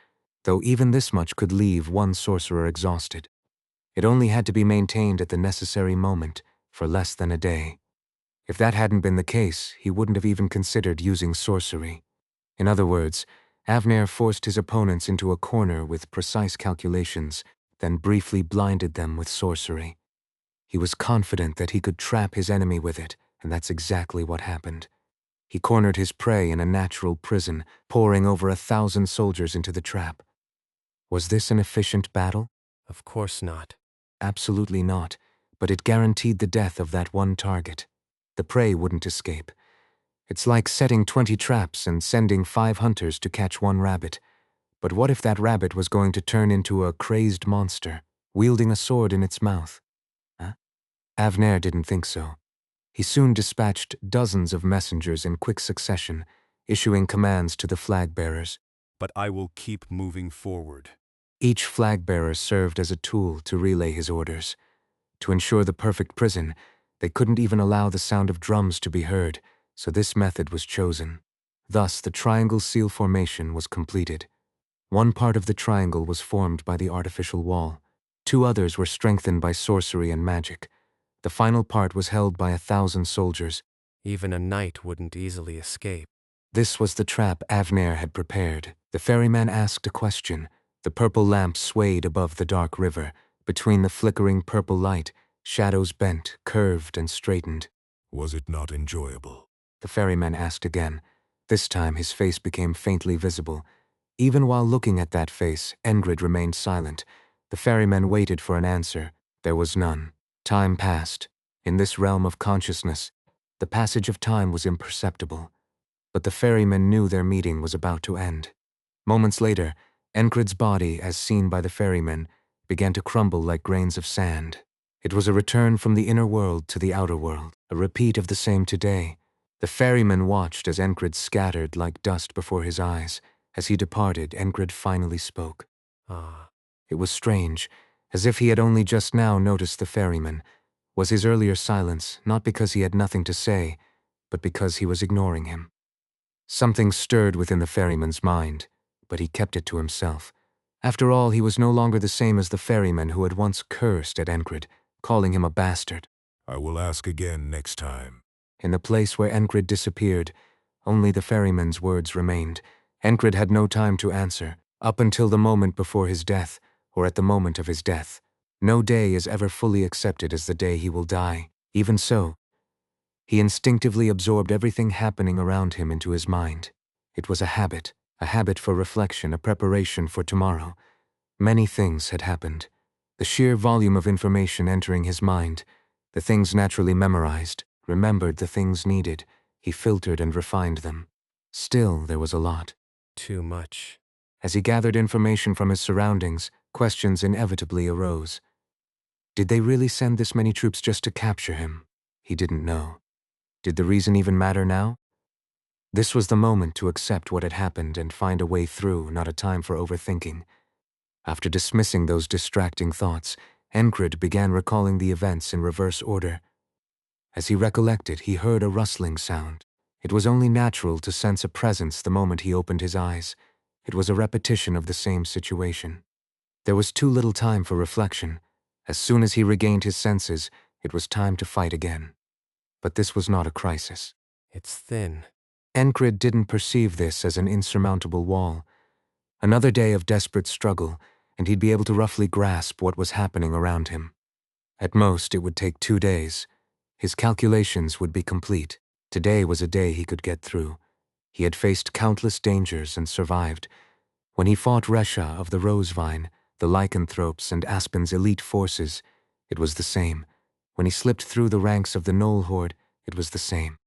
A: though even this much could leave one sorcerer exhausted. It only had to be maintained at the necessary moment, for less than a day. If that hadn't been the case, he wouldn't have even considered using sorcery. In other words, Avner forced his opponents into a corner with precise calculations, then briefly blinded them with sorcery. He was confident that he could trap his enemy with it, and that's exactly what happened. He cornered his prey in a natural prison, pouring over 1,000 soldiers into the trap. Was this an efficient battle?
E: Of course not.
A: Absolutely not, but it guaranteed the death of that one target. The prey wouldn't escape. It's like setting 20 traps and sending 5 hunters to catch one rabbit. But what if that rabbit was going to turn into a crazed monster, wielding a sword in its mouth? Huh? Avner didn't think so. He soon dispatched dozens of messengers in quick succession, issuing commands to the flag bearers.
G: But I will keep moving forward.
A: Each flag bearer served as a tool to relay his orders. To ensure the perfect prison, they couldn't even allow the sound of drums to be heard, so this method was chosen. Thus, the triangle seal formation was completed. One part of the triangle was formed by the artificial wall. 2 others were strengthened by sorcery and magic. The final part was held by 1,000 soldiers.
E: Even a knight wouldn't easily escape.
A: This was the trap Avner had prepared. The ferryman asked a question. The purple lamp swayed above the dark river. Between the flickering purple light, shadows bent, curved, and straightened.
J: Was it not enjoyable?
A: The ferryman asked again. This time his face became faintly visible. Even while looking at that face, Enkrid remained silent. The ferryman waited for an answer. There was none. Time passed. In this realm of consciousness, the passage of time was imperceptible. But the ferryman knew their meeting was about to end. Moments later, Enkrid's body, as seen by the ferryman, began to crumble like grains of sand. It was a return from the inner world to the outer world, a repeat of the same today. The ferryman watched as Enkrid scattered like dust before his eyes. As he departed, Enkrid finally spoke.
E: Ah.
A: It was strange, as if he had only just now noticed the ferryman. Was his earlier silence not because he had nothing to say, but because he was ignoring him? Something stirred within the ferryman's mind, but he kept it to himself. After all, he was no longer the same as the ferryman who had once cursed at Enkrid, calling him a bastard.
J: I will ask again next time.
A: In the place where Enkrid disappeared, only the ferryman's words remained. Enkrid had no time to answer, up until the moment before his death, or at the moment of his death. No day is ever fully accepted as the day he will die. Even so, he instinctively absorbed everything happening around him into his mind. It was a habit for reflection, a preparation for tomorrow. Many things had happened. The sheer volume of information entering his mind, the things naturally memorized, remembered the things needed, he filtered and refined them. Still, there was a lot.
E: Too much.
A: As he gathered information from his surroundings, questions inevitably arose. Did they really send this many troops just to capture him? He didn't know. Did the reason even matter now? This was the moment to accept what had happened and find a way through, not a time for overthinking. After dismissing those distracting thoughts, Enkrid began recalling the events in reverse order. As he recollected, he heard a rustling sound. It was only natural to sense a presence the moment he opened his eyes. It was a repetition of the same situation. There was too little time for reflection. As soon as he regained his senses, it was time to fight again. But this was not a crisis.
E: It's thin.
A: Enkrid didn't perceive this as an insurmountable wall. Another day of desperate struggle, and he'd be able to roughly grasp what was happening around him. At most, it would take 2 days. His calculations would be complete. Today was a day he could get through. He had faced countless dangers and survived. When he fought Resha of the Rosevine, the lycanthropes and Aspen's elite forces, it was the same. When he slipped through the ranks of the Knoll Horde, it was the same.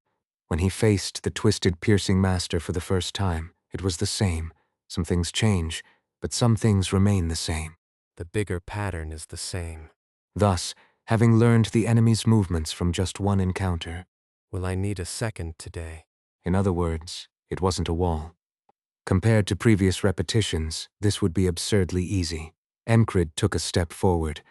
A: When he faced the twisted, piercing master for the first time, it was the same. Some things change, but some things remain the same.
E: The bigger pattern is the same.
A: Thus, having learned the enemy's movements from just one encounter,
E: Will I need a second today?
A: in other words, it wasn't a wall. Compared to previous repetitions, this would be absurdly easy. Enkrid took a step forward.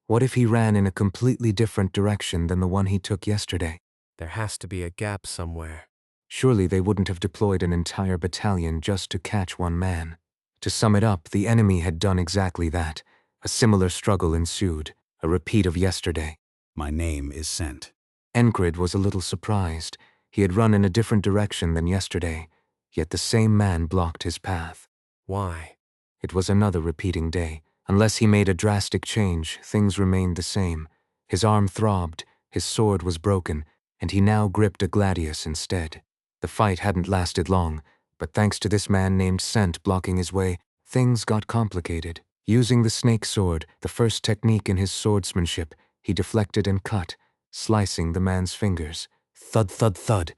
A: What if he ran in a completely different direction than the one he took yesterday?
E: There has to be a gap somewhere.
A: Surely they wouldn't have deployed an entire battalion just to catch one man. To sum it up, the enemy had done exactly that. A similar struggle ensued, a repeat of yesterday.
K: My name is sent.
A: Enkrid was a little surprised. He had run in a different direction than yesterday, yet the same man blocked his path.
E: Why?
A: It was another repeating day. Unless he made a drastic change, things remained the same. His arm throbbed, his sword was broken, and he now gripped a gladius instead. The fight hadn't lasted long, but thanks to this man named Sent blocking his way, things got complicated. Using the snake sword, the first technique in his swordsmanship, he deflected and cut, slicing the man's fingers. Thud, thud, thud.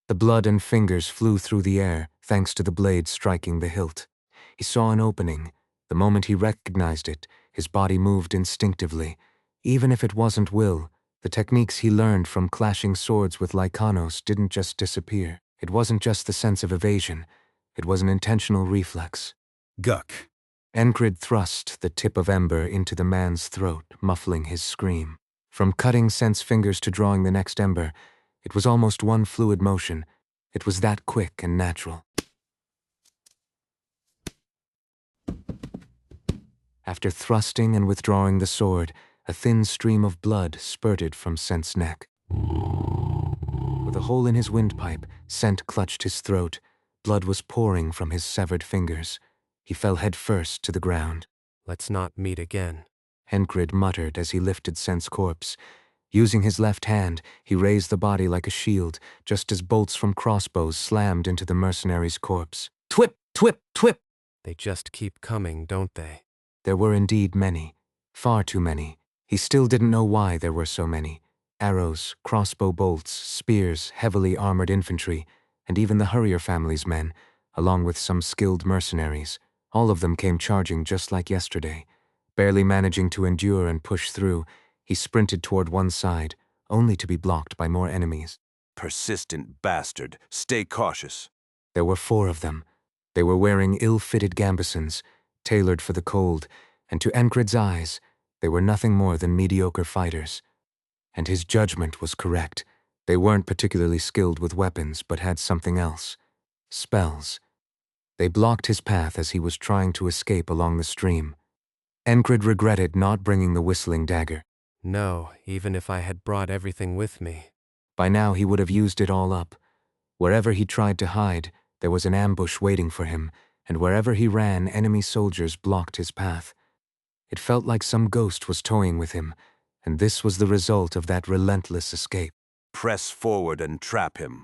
A: The blood and fingers flew through the air, thanks to the blade striking the hilt. He saw an opening. The moment he recognized it, his body moved instinctively. Even if it wasn't will, the techniques he learned from clashing swords with Lycanos didn't just disappear. It wasn't just the sense of evasion. It was an intentional reflex.
K: Guck.
A: Enkrid thrust the tip of ember into the man's throat, muffling his scream. From cutting Sent's fingers to drawing the next ember, it was almost one fluid motion. It was that quick and natural. After thrusting and withdrawing the sword, a thin stream of blood spurted from Sent's neck. With a hole in his windpipe, Sent clutched his throat. Blood was pouring from his severed fingers. He fell headfirst to the ground.
E: Let's not meet again.
A: Enkrid muttered as he lifted Sent's corpse. Using his left hand, he raised the body like a shield, just as bolts from crossbows slammed into the mercenary's corpse. Twip, twip, twip!
E: They just keep coming, don't they?
A: There were indeed many. Far too many. He still didn't know why there were so many. Arrows, crossbow bolts, spears, heavily armored infantry, and even the Hurrier family's men, along with some skilled mercenaries. All of them came charging just like yesterday. Barely managing to endure and push through, he sprinted toward one side, only to be blocked by more enemies.
F: Persistent bastard. Stay cautious.
A: There were 4 of them. They were wearing ill-fitted gambesons, tailored for the cold, and to Enkrid's eyes, they were nothing more than mediocre fighters. And his judgment was correct. They weren't particularly skilled with weapons, but had something else. Spells. They blocked his path as he was trying to escape along the stream. Enkrid regretted not bringing the whistling dagger.
E: No, even if I had brought everything with me.
A: By now he would have used it all up. Wherever he tried to hide, there was an ambush waiting for him, and wherever he ran, enemy soldiers blocked his path. It felt like some ghost was toying with him, and this was the result of that relentless escape.
F: Press forward and trap him.